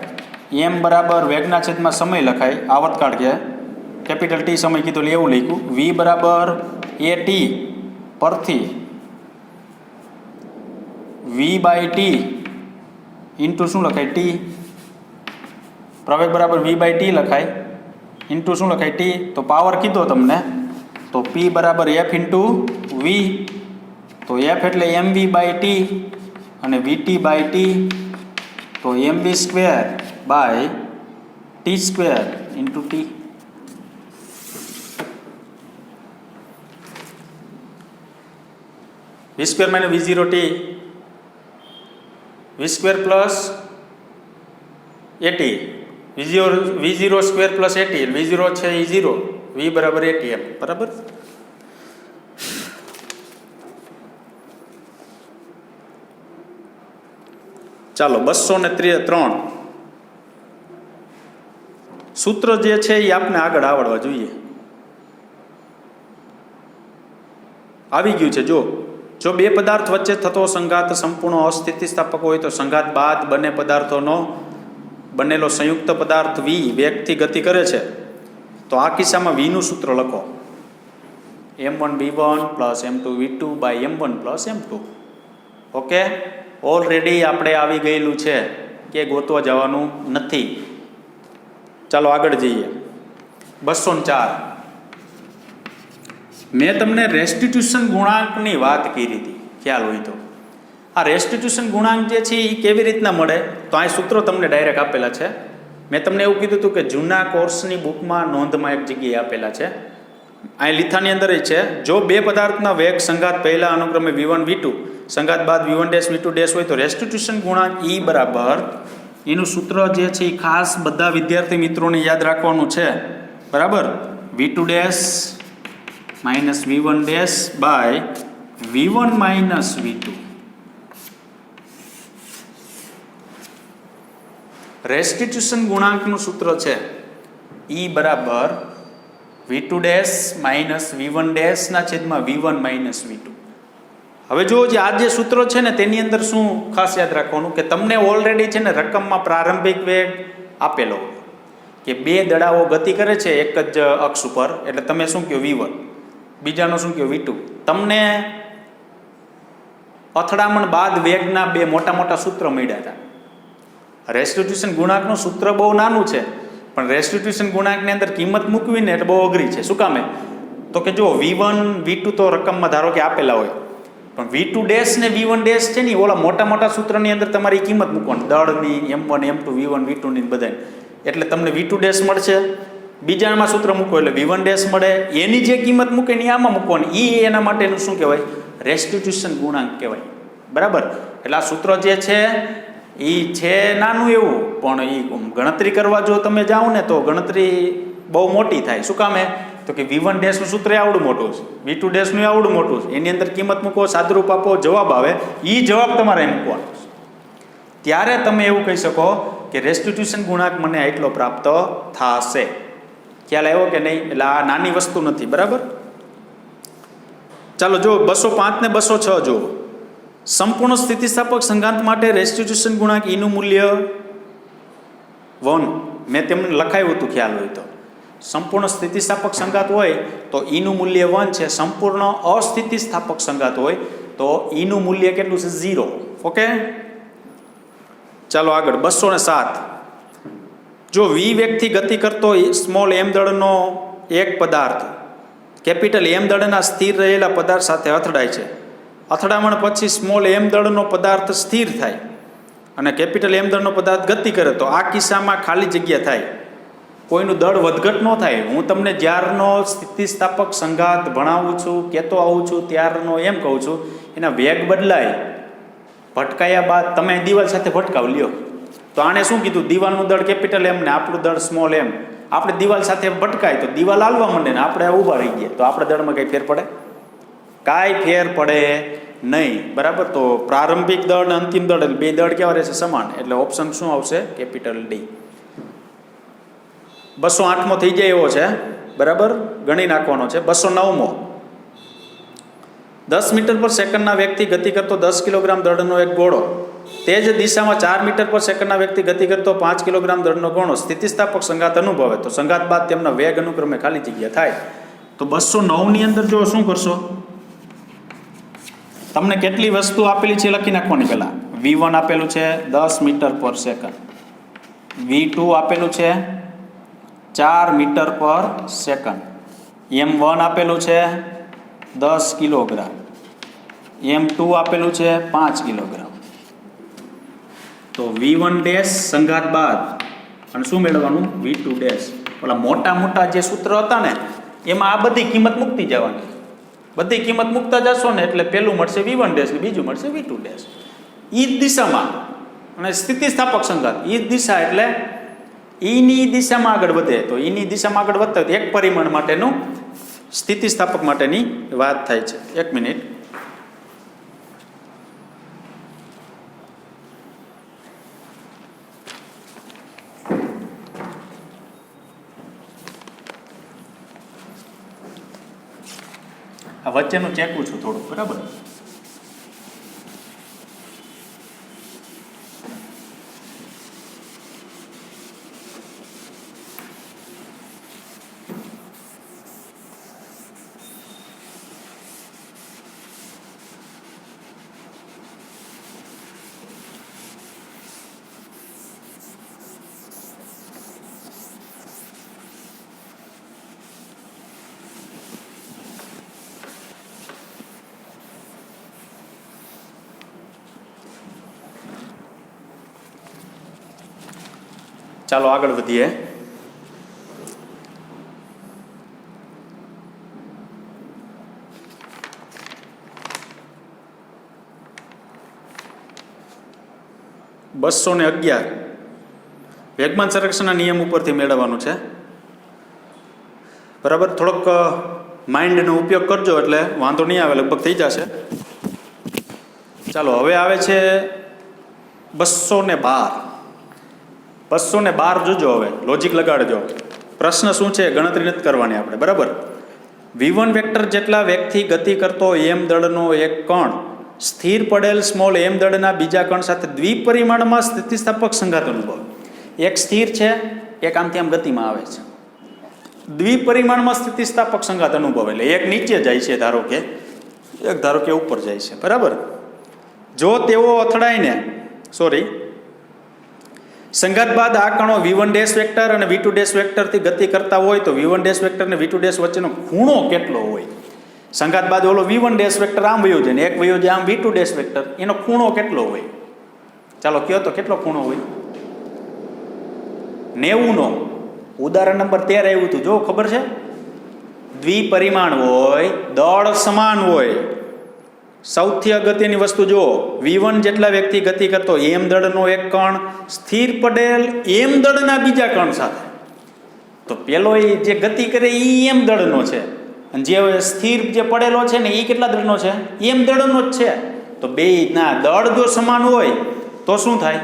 m બરાબર વેગના છેદમાં સમય લખાય, આવર્તકાળ કે કેપિટલ T સમય કીધું એટલે એવું લખ્યું. v બરાબર at પરથી v બાય T ઇન્ટુ શું લખાય? T. પ્રવેગ બરાબર v બાય T લખાય ઇન્ટુ શું લખાય? T. તો પાવર કીધો તમને, તો P બરાબર F ઇન્ટુ V. તો F એટલે mv બાય T અને VT બાય T, તો mv square by T square into T. v square minus v0 T, v square plus at, v0 square plus at, v0 છે એ 0, v બરાબર atm. બરાબર. ચાલો 203. સૂત્ર જે છે એ આપણે આગળ આવડવા જોઈએ. આવી ગયું છે. જો બે પદાર્થ વચ્ચે થતો સંઘાત સંપૂર્ણ અસ્થિતિસ્થાપક હોય તો સંઘાત બાદ બંને પદાર્થોનો બનેલો સંયુક્ત પદાર્થ v વેગથી ગતિ કરે છે, તો આ કિસ્સામાં v નું સૂત્ર લખો. m1v1 plus m2v2 by m1 plus m2. Okay. Already આપણે આવી ગયેલું છે કે ગોતવા જવાનું નથી. ચાલો આગળ જઈએ. 204. મેં તમને રેસ્ટિટ્યુશન ગુણાંકની વાત કરી હતી, ખ્યાલ હોય તો. આ રેસ્ટિટ્યુશન ગુણાંક જે છે એ કેવી રીતના મળે? તો આ સૂત્રો તમને ડાયરેક્ટ આપેલા છે. મેં તમને એવું કીધું હતું કે જૂના કોર્સની બુકમાં નોંધમાં એક જગ્યાએ આપેલા છે. અહીં લીથાની અંદર છે, જો બે પદાર્થના વેગ સંઘાત પહેલા અનુક્રમે v1 v2, સંઘાત બાદ v1 v2 હોય તો રેસ્ટિટ્યુશન ગુણાંક E બરાબર, એનું સૂત્ર જે છે એ ખાસ બધા વિદ્યાર્થી મિત્રોને યાદ રાખવાનું છે. બરાબર. v2 minus v1 by v1 minus v2. Restitution ગુણાંકનું સૂત્ર છે E બરાબર v2 માઇનસ v1 ના છેદમાં v1 માઇનસ v2. હવે જો આ જે સૂત્રો છે ને તેની અંદર શું ખાસ યાદ રાખવાનું કે તમને ઓલરેડી છે ને રકમમાં પ્રારંભિક વેગ આપેલો હોય કે બે દડાઓ ગતિ કરે છે એક જ અક્ષ ઉપર, એટલે તમે શું કહો v1, બીજાનો શું કહો v2. તમને અથડામણ બાદ વેગના બે મોટા મોટા સૂત્ર મળ્યા હતા. રેસ્ટિટ્યુશન ગુણાંકનું સૂત્ર બહુ નાનું છે, પણ રેસ્ટિટ્યુશન ગુણાંકની અંદર કિંમત મૂકવીને એટલે બહુ અઘરી છે. શું કામે? તો કે જો V1 V2 તો રકમમાં ધારો કે આપેલા હોય, પણ V2 ડેશ ને V1 ડેશ છે ને ઓલા મોટા મોટા સૂત્રની અંદર તમારી કિંમત મૂકવાની, દળની M1 M2 V1 V2 ની બધાય, એટલે તમને V2 ડેશ મળશે. બીજામાં સૂત્ર મૂકો એટલે V1 ડેશ મળે. એની જે કિંમત મૂકે ને આમાં મૂકવાની, એ એના માટેનું શું કહેવાય? રેસ્ટિટ્યુશન ગુણાંક કહેવાય. બરાબર? એટલે આ સૂત્ર જે છે એ છે નાનું એવું, પણ એ ગણતરી કરવા જો તમે જાઓ ને તો ગણતરી બહુ મોટી થાય. શું કામે? તો કે V1 ડેશનું સૂત્ર આવડું મોટું છે, V2 ડેશનું આવડું મોટું છે, એની અંદર કિંમત મૂકો, સાદરૂપ આપો, જવાબ આવે, એ જવાબ તમારે મૂકવાનો છે. ત્યારે તમે એવું કહી શકો કે રેસ્ટિટ્યુશન ગુણાંક મને આટલો પ્રાપ્ત થશે. ખ્યાલ આવ્યો કે નહીં? એટલે આ નાની વસ્તુ નથી. બરાબર? ચાલો જો 205 ને 206 જુઓ. સંપૂર્ણ સ્થિતિસ્થાપક સંઘાત માટે રેસ્ટિટ્યુશન ગુણાંક ઈનું મૂલ્ય 1. મેં તેમને લખાયું હતું, ખ્યાલ હોય તો. સંપૂર્ણ સ્થિતિસ્થાપક સંઘાત હોય તો ઈનું મૂલ્ય 1 છે. સંપૂર્ણ અસ્થિતિસ્થાપક સંઘાત હોય તો ઈનું મૂલ્ય કેટલું છે? 0. ઓકે, ચાલો આગળ 207. જો V વેગથી ગતિ કરતો સ્મોલ m દળનો એક પદાર્થ કેપિટલ M દળના સ્થિર રહેલા પદાર્થ સાથે અથડાય છે. અથડામણ પછી સ્મોલ m દળનો પદાર્થ સ્થિર થાય અને કેપિટલ M દળનો પદાર્થ ગતિ કરે, તો આ કિસ્સામાં ખાલી જગ્યા થાય, કોઈનું દળ વધઘટ ન થાય. હું તમને જ્યારનો સ્થિતિસ્થાપક સંઘાત ભણાવું છું, કહેતો આવું છું, ત્યારનો એમ કહું છું, એના વેગ બદલાય. ભટકાયા બાદ તમે દિવાલ સાથે ભટકાવ લ્યો, તો આણે શું કીધું? દિવાલનું દળ કેપિટલ M ને આપણું દળ સ્મોલ m. આપણે દિવાલ સાથે ભટકાય તો દિવાલ હાલવા માંડે ને આપણે ઊભા રહી ગયા, તો આપણા દળમાં કંઈ ફેર પડે? કાંઈ ફેર પડે નહીં. બરાબર? તો પ્રારંભિક દળ અને અંતિમ દળ બે દળ કેવા રહેશે? સમાન. એટલે ઓપ્શન શું આવશે? Capital D. 208મો થઈ જાય એવો છે. બરાબર? ગણી નાખવાનો છે. 209મો. 10 મીટર પર સેકન્ડના વેગથી ગતિ કરતો 10 કિલોગ્રામ દળનો એક ગોળો તે જ દિશામાં 4 મીટર પર સેકન્ડના વેગથી ગતિ કરતો 5 કિલોગ્રામ દળનો ગોળો સ્થિતિસ્થાપક સંઘાત અનુભવે, તો સંઘાત બાદ તેમના વેગ અનુક્રમે ખાલી જગ્યા થાય. તો 209 ની અંદર જો શું કરશો? તમને કેટલી વસ્તુ આપેલી છે લખી નાખવાની. પહેલા V1 આપેલું છે 10 મીટર પર સેકન્ડ, V2 આપેલું છે 4 મીટર પર સેકન્ડ, M1 આપેલું છે 10 કિલોગ્રામ, M2 આપેલું છે 5 કિલોગ્રામ. તો V1 ડેશ સંઘાત બાદ અને શું મેળવવાનું? V2 dash. ઓલા મોટા મોટા જે સૂત્ર હતા ને એમાં આ બધી કિંમત મૂકતી જવાની. બધી કિંમત મૂકતા જશો ને એટલે પહેલું મળશે V1 ડેશ ને બીજું મળશે V2 ડેશ. એ જ દિશામાં, અને સ્થિતિસ્થાપક સંઘાત એ જ દિશા, એટલે ઈની દિશામાં આગળ વધે. તો ઈની દિશામાં આગળ વધતા એક પરિમાણ માટેનું સ્થિતિસ્થાપક માટેની વાત થાય છે. 1 મિનિટ. આ વચ્ચેનું ચેકું છું થોડું. બરાબર? ચાલો આગળ વધીએ. બસો ને 11 વેગમાન સંરક્ષણના નિયમ ઉપરથી મેળવવાનું છે. બરાબર? થોડોક માઇન્ડનો ઉપયોગ કરજો એટલે વાંધો નહીં આવે, લગભગ થઈ જશે. ચાલો હવે આવે છે 212. 212 જોજો. હવે લોજિક લગાડજો. પ્રશ્ન શું છે? ગણતરી નથી કરવાની આપણે. બરાબર? V1 વેક્ટર જેટલા વેગથી ગતિ કરતો m દળનો એક કણ સ્થિર પડેલ સ્મોલ m દળના બીજા કણ સાથે દ્વિપરિમાણમાં સ્થિતિસ્થાપક સંઘાત અનુભવે. એક સ્થિર છે, એક આમથી આમ ગતિમાં આવે છે. દ્વિપરિમાણમાં સ્થિતિસ્થાપક સંઘાત અનુભવે એટલે એક નીચે જાય છે ધારો કે, એક ધારો કે ઉપર જાય છે. બરાબર? જો તેઓ અથડાઈને સંઘાત બાદ આ કણો v1 ડેશ વેક્ટર અને v2 ડેશ વેક્ટરથી ગતિ કરતા હોય તો v1 ડેશ વેક્ટર અને v2 ડેશ વચ્ચેનો ખૂણો કેટલો હોય? સંઘાત બાદ ઓલો v1 ડેશ વેક્ટર આમ વયો જાય ને એક વયો જાય આમ v2 ડેશ વેક્ટર, એનો ખૂણો કેટલો હોય? ચાલો કયો તો કેટલો ખૂણો હોય? 90 નો. ઉદાહરણ નંબર 13 આવ્યું હતું, જો ખબર છે? દ્વિપરિમાણ હોય, દળ સમાન હોય. સૌથી અગત્યની વસ્તુ જો v1 જેટલા વ્યક્તિ ગતિ કરતો m દળનો એક કણ સ્થિર પડેલ m દળના બીજા કણ સાથે, તો પેલો જે ગતિ કરે એ m દળનો છે અને જે સ્થિર જે પડેલો છે ને એ કેટલા દળનો છે? m દળનો જ છે. તો બે ના દળ જો સમાન હોય તો શું થાય?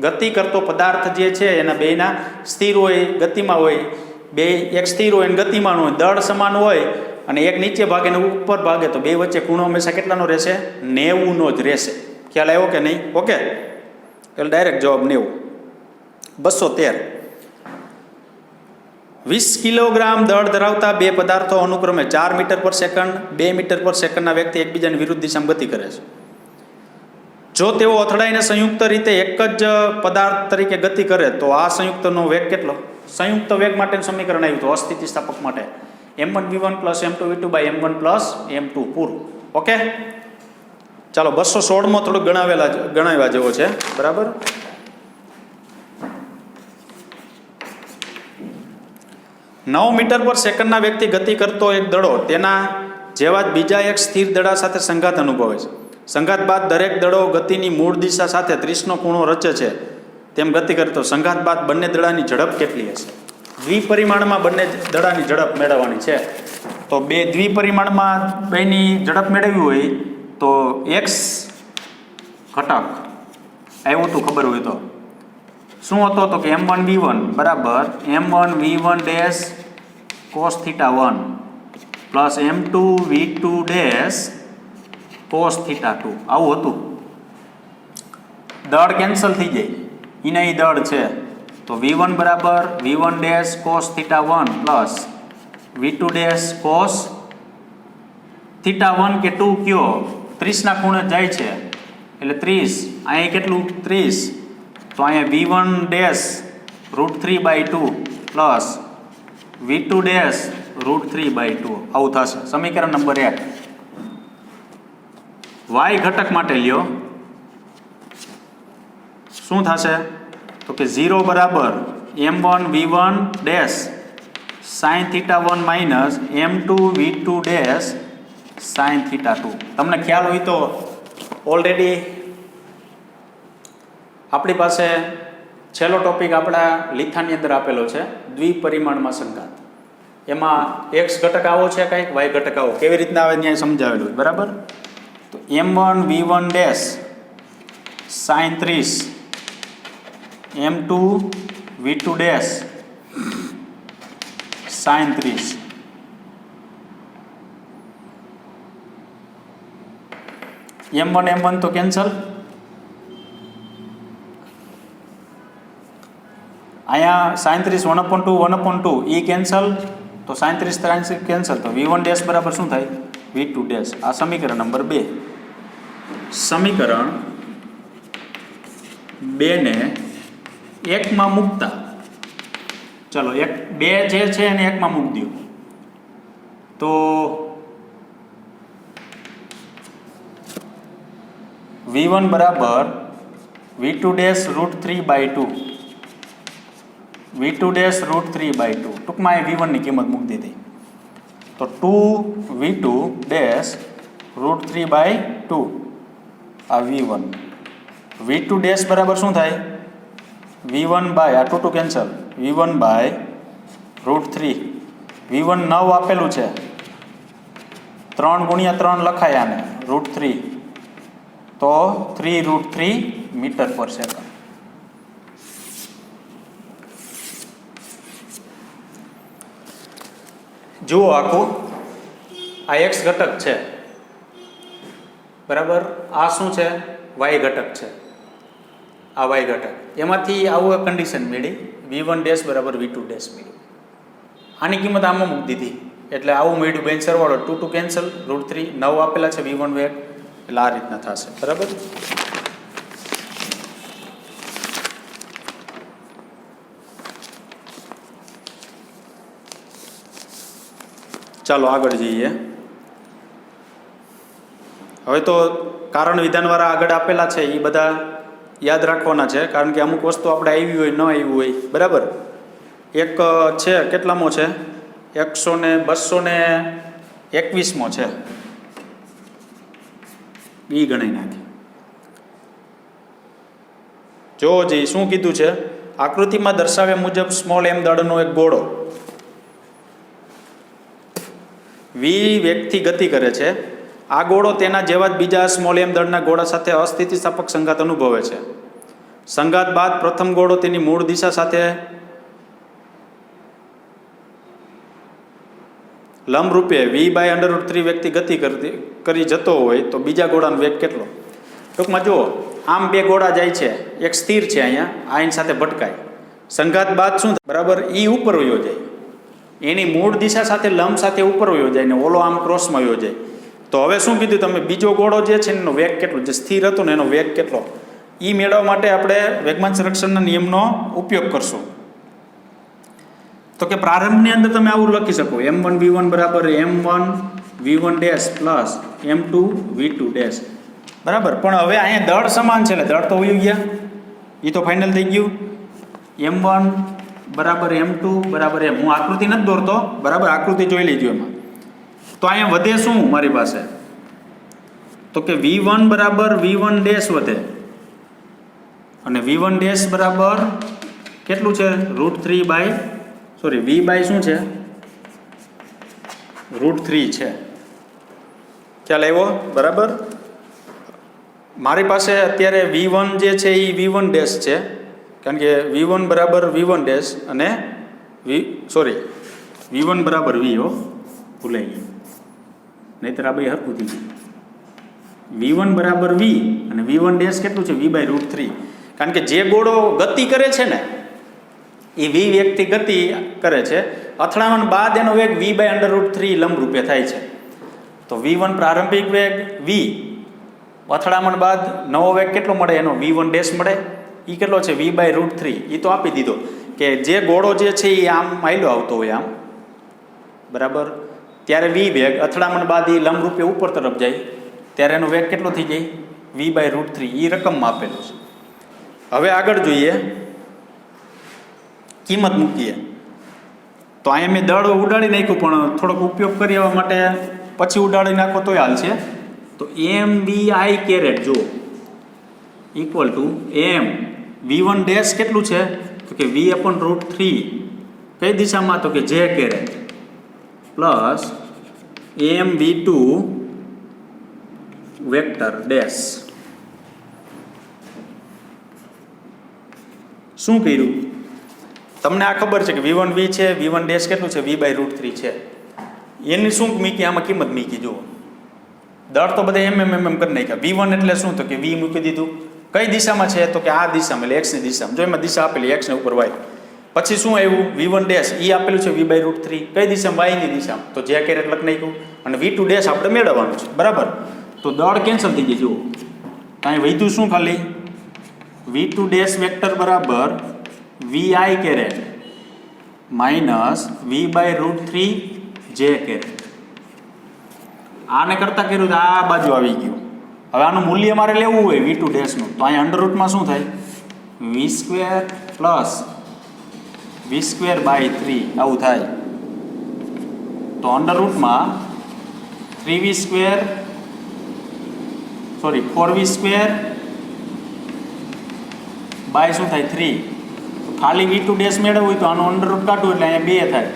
ગતિ કરતો પદાર્થ જે છે એના બેના સ્થિર હોય, ગતિમાં હોય, બે એક સ્થિર હોય અને ગતિમાન હોય, દળ સમાન હોય અને એક નીચે ભાગે ને ઉપર ભાગે, તો બે વચ્ચે ખૂણો હંમેશા કેટલાનો રહેશે? 90 નો જ રહેશે. ખ્યાલ આવ્યો કે નહીં? ઓકે, એટલે ડાયરેક્ટ જવાબ 90. 213. 20 કિલોગ્રામ દળ ધરાવતા બે પદાર્થો અનુક્રમે 4 મીટર પર સેકન્ડ, 2 મીટર પર સેકન્ડના વ્યક્તિ એકબીજાની વિરુદ્ધ દિશામાં ગતિ કરે છે. જો તેઓ અથડાઈને સંયુક્ત રીતે એક જ પદાર્થ તરીકે ગતિ કરે તો આ સંયુક્તનો વેગ કેટલો? સંયુક્ત વેગ માટેનું સમીકરણ આવ્યું હતું અસ્થિતિસ્થાપક માટે, m1v1 + m2v2/m1 + m2 પૂરું. ઓકે, ચાલો 216 થોડુંક ગણાવ્યા જેવો છે. બરાબર, નવ મીટર પર સેકન્ડના વ્યક્તિ ગતિ કરતો એક દડો તેના જેવા જ બીજા એક સ્થિર દડા સાથે સંઘાત અનુભવે છે. સંઘાત બાદ દરેક દડો ગતિની મૂળ દિશા સાથે 30 નો ખૂણો રચે છે. તેમ ગતિ કરતો સંઘાત બાદ બંને દડાની ઝડપ કેટલી હશે? દ્વિપરિમાણમાં બંને દડાની ઝડપ મેળવવાની છે. તો બે દ્વિપરિમાણમાં બેની ઝડપ મેળવવી હોય તો x ઘટક આવ્યું હતું, ખબર હોય તો શું હતો? તો કે m1v1 બરાબર m1v1 dash cos θ1 plus m2v2 dash cos θ2, આવું હતું. દળ કેન્સલ થઈ જાય, એના એ દળ છે. તો v1 બરાબર v1 dash cos θ1 plus v2 dash cos θ1 કે 2 કયો 30 ના ખૂણે જાય છે એટલે 30, અહીંયા કેટલું 30, તો અહીંયા v1 dash √3/2 plus v2 dash √3/2 આવું થશે. સમીકરણ નંબર 1. y ઘટક માટે લ્યો, શું થશે? તો કે 0 બરાબર m1v1 dash sin θ1 minus m2v2 dash sin θ2. તમને ખ્યાલ હોય તો ઓલરેડી આપણી પાસે છેલ્લો ટોપિક આપણા લીથાની અંદર આપેલો છે, દ્વિપરિમાણમાં સંઘાત. એમાં x ઘટક આવો છે કંઈક, y ઘટક આવો, કેવી રીતના આવે ત્યાં સમજાવેલું. બરાબર, તો m1v1 dash sin 30 m2v2 dash sin 30. m1 તો કેન્સલ, અહીંયા sin 30 1/2 એ કેન્સલ, તો sin 30 કેન્સલ, તો v1 ડેશ બરાબર શું થાય? v2 dash. આ સમીકરણ નંબર 2. સમીકરણ 2 ને 1 માં મૂકતા, ચલો 2 જે છે એને 1 માં મૂકી દો, તો v1 બરાબર v2 ડેશ √3/2 v2 ડેશ √3/2, ટૂંકમાં એ v1 ની કિંમત મૂકી દીધી, તો 2v2 ડેશ √3/2 આ v1. v2 ડેશ બરાબર શું થાય? v1 બાય આ 2 કેન્સલ, v1 બાય √3. v1 9 આપેલું છે, 3 × 3 લખાય આને √3, તો 3√3 મીટર પર સેકન્ડ. જુઓ આખું આ x ઘટક છે, બરાબર, આ શું છે? y ઘટક છે, આ y ઘટક. એમાંથી આવું કન્ડિશન મળી, v1 ડેશ બરાબર v2 ડેશ મળ્યું. આની કિંમત આમાં મૂકી દીધી એટલે આવું મળ્યું. બેન સરવાળો 2 કેન્સલ, √3 9 આપેલા છે v1 વેગ, એટલે આ રીતના થશે. બરાબર, ચાલો આગળ જઈએ. હવે તો કારણ વિધાનવાળા આગળ આપેલા છે એ બધા યાદ રાખવાના છે, કારણ કે અમુક વસ્તુ આપણે આવી હોય ન આવી હોય. બરાબર. એક છે કેટલામો છે 221મો છે, એ ગણી નાખી. જો જી શું કીધું છે, આકૃતિમાં દર્શાવ્યા મુજબ સ્મોલ m દળનો એક ગોળો v વેગથી ગતિ કરે છે. આ ગોળો તેના જેવા જ બીજા સ્મોલ m દળના ગોળા સાથે અસ્થિતિસ્થાપક સંઘાત અનુભવે છે. સંઘાત બાદ પ્રથમ ગોળો તેની મૂળ દિશા સાથે લંબરૂપે v/√3 વેગથી ગતિ કરી જતો હોય તો બીજા ગોળાનો વેગ કેટલો? ટૂંકમાં જુઓ, આમ બે ગોળા જાય છે, એક સ્થિર છે અહીંયા, આ એની સાથે ભટકાય. સંઘાત બાદ શું બરાબર, ઈ ઉપર વયો જાય, એની મૂળ દિશા સાથે લંબ સાથે ઉપર વયો જાય ને ઓલો આમ ક્રોસમાં વયો જાય. તો હવે શું કીધું તમે, બીજો ગોળો જે છે એનો વેગ કેટલો, જે સ્થિર હતો ને એનો વેગ કેટલો, એ મેળવવા માટે આપણે વેગમાન સંરક્ષણના નિયમનો ઉપયોગ કરશું. તો કે પ્રારંભની અંદર તમે આવું લખી શકો, m1 v1 બરાબર m1 v1 dash plus m2 v2 dash. બરાબર. પણ હવે અહીંયા દળ સમાન છે એટલે દળ તો વયું ગયા, એ તો ફાઇનલ થઈ ગયું. m1 બરાબર m2 બરાબર m. હું આકૃતિ નથી દોરતો, બરાબર, આકૃતિ જોઈ લેજો એમાં. તો અહીંયા વધે શું મારી પાસે, તો કે v1 બરાબર v1 ડેશ વધે, અને v1 ડેશ બરાબર કેટલું છે, v બાય શું છે, √3 છે. ખ્યાલ આવ્યો? બરાબર. મારી પાસે અત્યારે v1 જે છે એ v1 ડેશ છે, કારણ કે v1 બરાબર v1 ડેશ અને v1 બરાબર v, ભૂલાઈ ગયું, નહીતર આ બે હરખું થઈ ગયું. v1 બરાબર v અને v1 ડેશ કેટલું છે, v/√3. કારણ કે જે ગોળો ગતિ કરે છે ને એ v વેગથી ગતિ કરે છે, અથડામણ બાદ એનો વેગ v/√3 લંબ રૂપે થાય છે. તો v1 પ્રારંભિક વેગ v, અથડામણ બાદ નવો વેગ કેટલો મળે, એનો v1 ડેશ મળે, એ કેટલો છે, v/√3. એ તો આપી દીધો કે જે ગોળો જે છે એ આમ માયલો આવતો હોય આમ, બરાબર, ત્યારે v વેગ, અથડામણ બાદ એ લંબ રૂપે ઉપર તરફ જાય ત્યારે એનો વેગ કેટલો થઈ જાય, v/√3. એ રકમમાં આપેલું છે. હવે આગળ જોઈએ, કિંમત મૂકીએ. તો અહીંયા મેં દળ ઉડાડી નાખ્યું, પણ થોડોક ઉપયોગ કરી આવવા માટે પછી ઉડાડી નાખો તોય હાલ છે. તો m/i જો equal to m v1 dash કેટલું છે, તો કે v/√3 કઈ દિશામાં, તો કે j plus m v2 vector dash. શું કર્યું તમને આ ખબર છે કે v1 v છે, v1 ડેશ કેટલું છે, v/√3 છે. એની શું મીકી, આમાં કિંમત મીકી. જુઓ, દળ તો બધા mm કરી નાખ્યા. v1 એટલે શું, તો કે v મૂકી દીધું. કઈ દિશામાં છે, તો કે આ દિશામાં, એટલે x ની દિશામાં. જો એમાં દિશા આપેલી x ને ઉપર y. પછી શું આવ્યું, v1 ડેશ એ આપેલું છે v/√3 કઈ દિશામાં, y ની દિશામાં, તો j લખી નાખ્યું. અને v2 ડેશ આપણે મેળવવાનું છે. બરાબર. તો દળ કેન્સલ થઈ ગઈ. જુઓ, કાંઈ વધ્યું શું, ખાલી v2 ડેશ વેક્ટર બરાબર vi માઇનસ v/√3 j. આને કરતા કર્યું તો આ બાજુ આવી ગયું. હવે આનું મૂલ્ય મારે લેવું હોય v2 ડેશનું, તો અહીંયા અંડરરૂટમાં શું થાય, v² પ્લસ v²/3 આવું થાય. તો અંડરરૂટમાં 4v² બાય શું થાય 3. ખાલી v2 ડેશ મેળવવું હોય તો આનું અંડરરૂટ કાઢવું એટલે અહીંયા 2 થાય,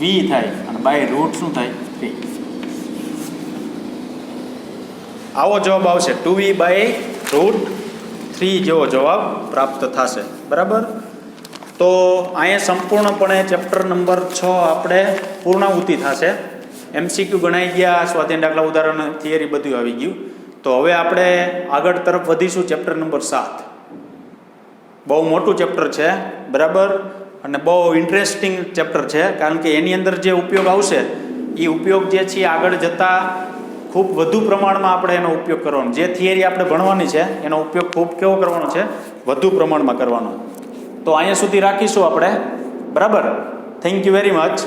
v થાય, અને બાય રૂટ શું થાય 3. આવો જવાબ આવશે, 2v/√3 જેવો જવાબ પ્રાપ્ત થશે. બરાબર. તો અહીંયા સંપૂર્ણપણે ચેપ્ટર નંબર 6 આપણે પૂર્ણાહુતિ થશે. MCQ ગણાઈ ગયા, સ્વાધ્યાય દાખલા, ઉદાહરણ, થિયરી બધું આવી ગયું. તો હવે આપણે આગળ તરફ વધીશું. ચેપ્ટર નંબર 7 બહુ મોટું ચેપ્ટર છે. બરાબર. અને બહુ ઇન્ટરેસ્ટિંગ ચેપ્ટર છે, કારણ કે એની અંદર જે ઉપયોગ આવશે એ ઉપયોગ જે છે આગળ જતાં ખૂબ વધુ પ્રમાણમાં આપણે એનો ઉપયોગ કરવાનો. જે થિયરી આપણે ભણવાની છે એનો ઉપયોગ ખૂબ કેવો કરવાનો છે, વધુ પ્રમાણમાં કરવાનો. તો અહીંયા સુધી રાખીશું આપણે. બરાબર. Thank you very much.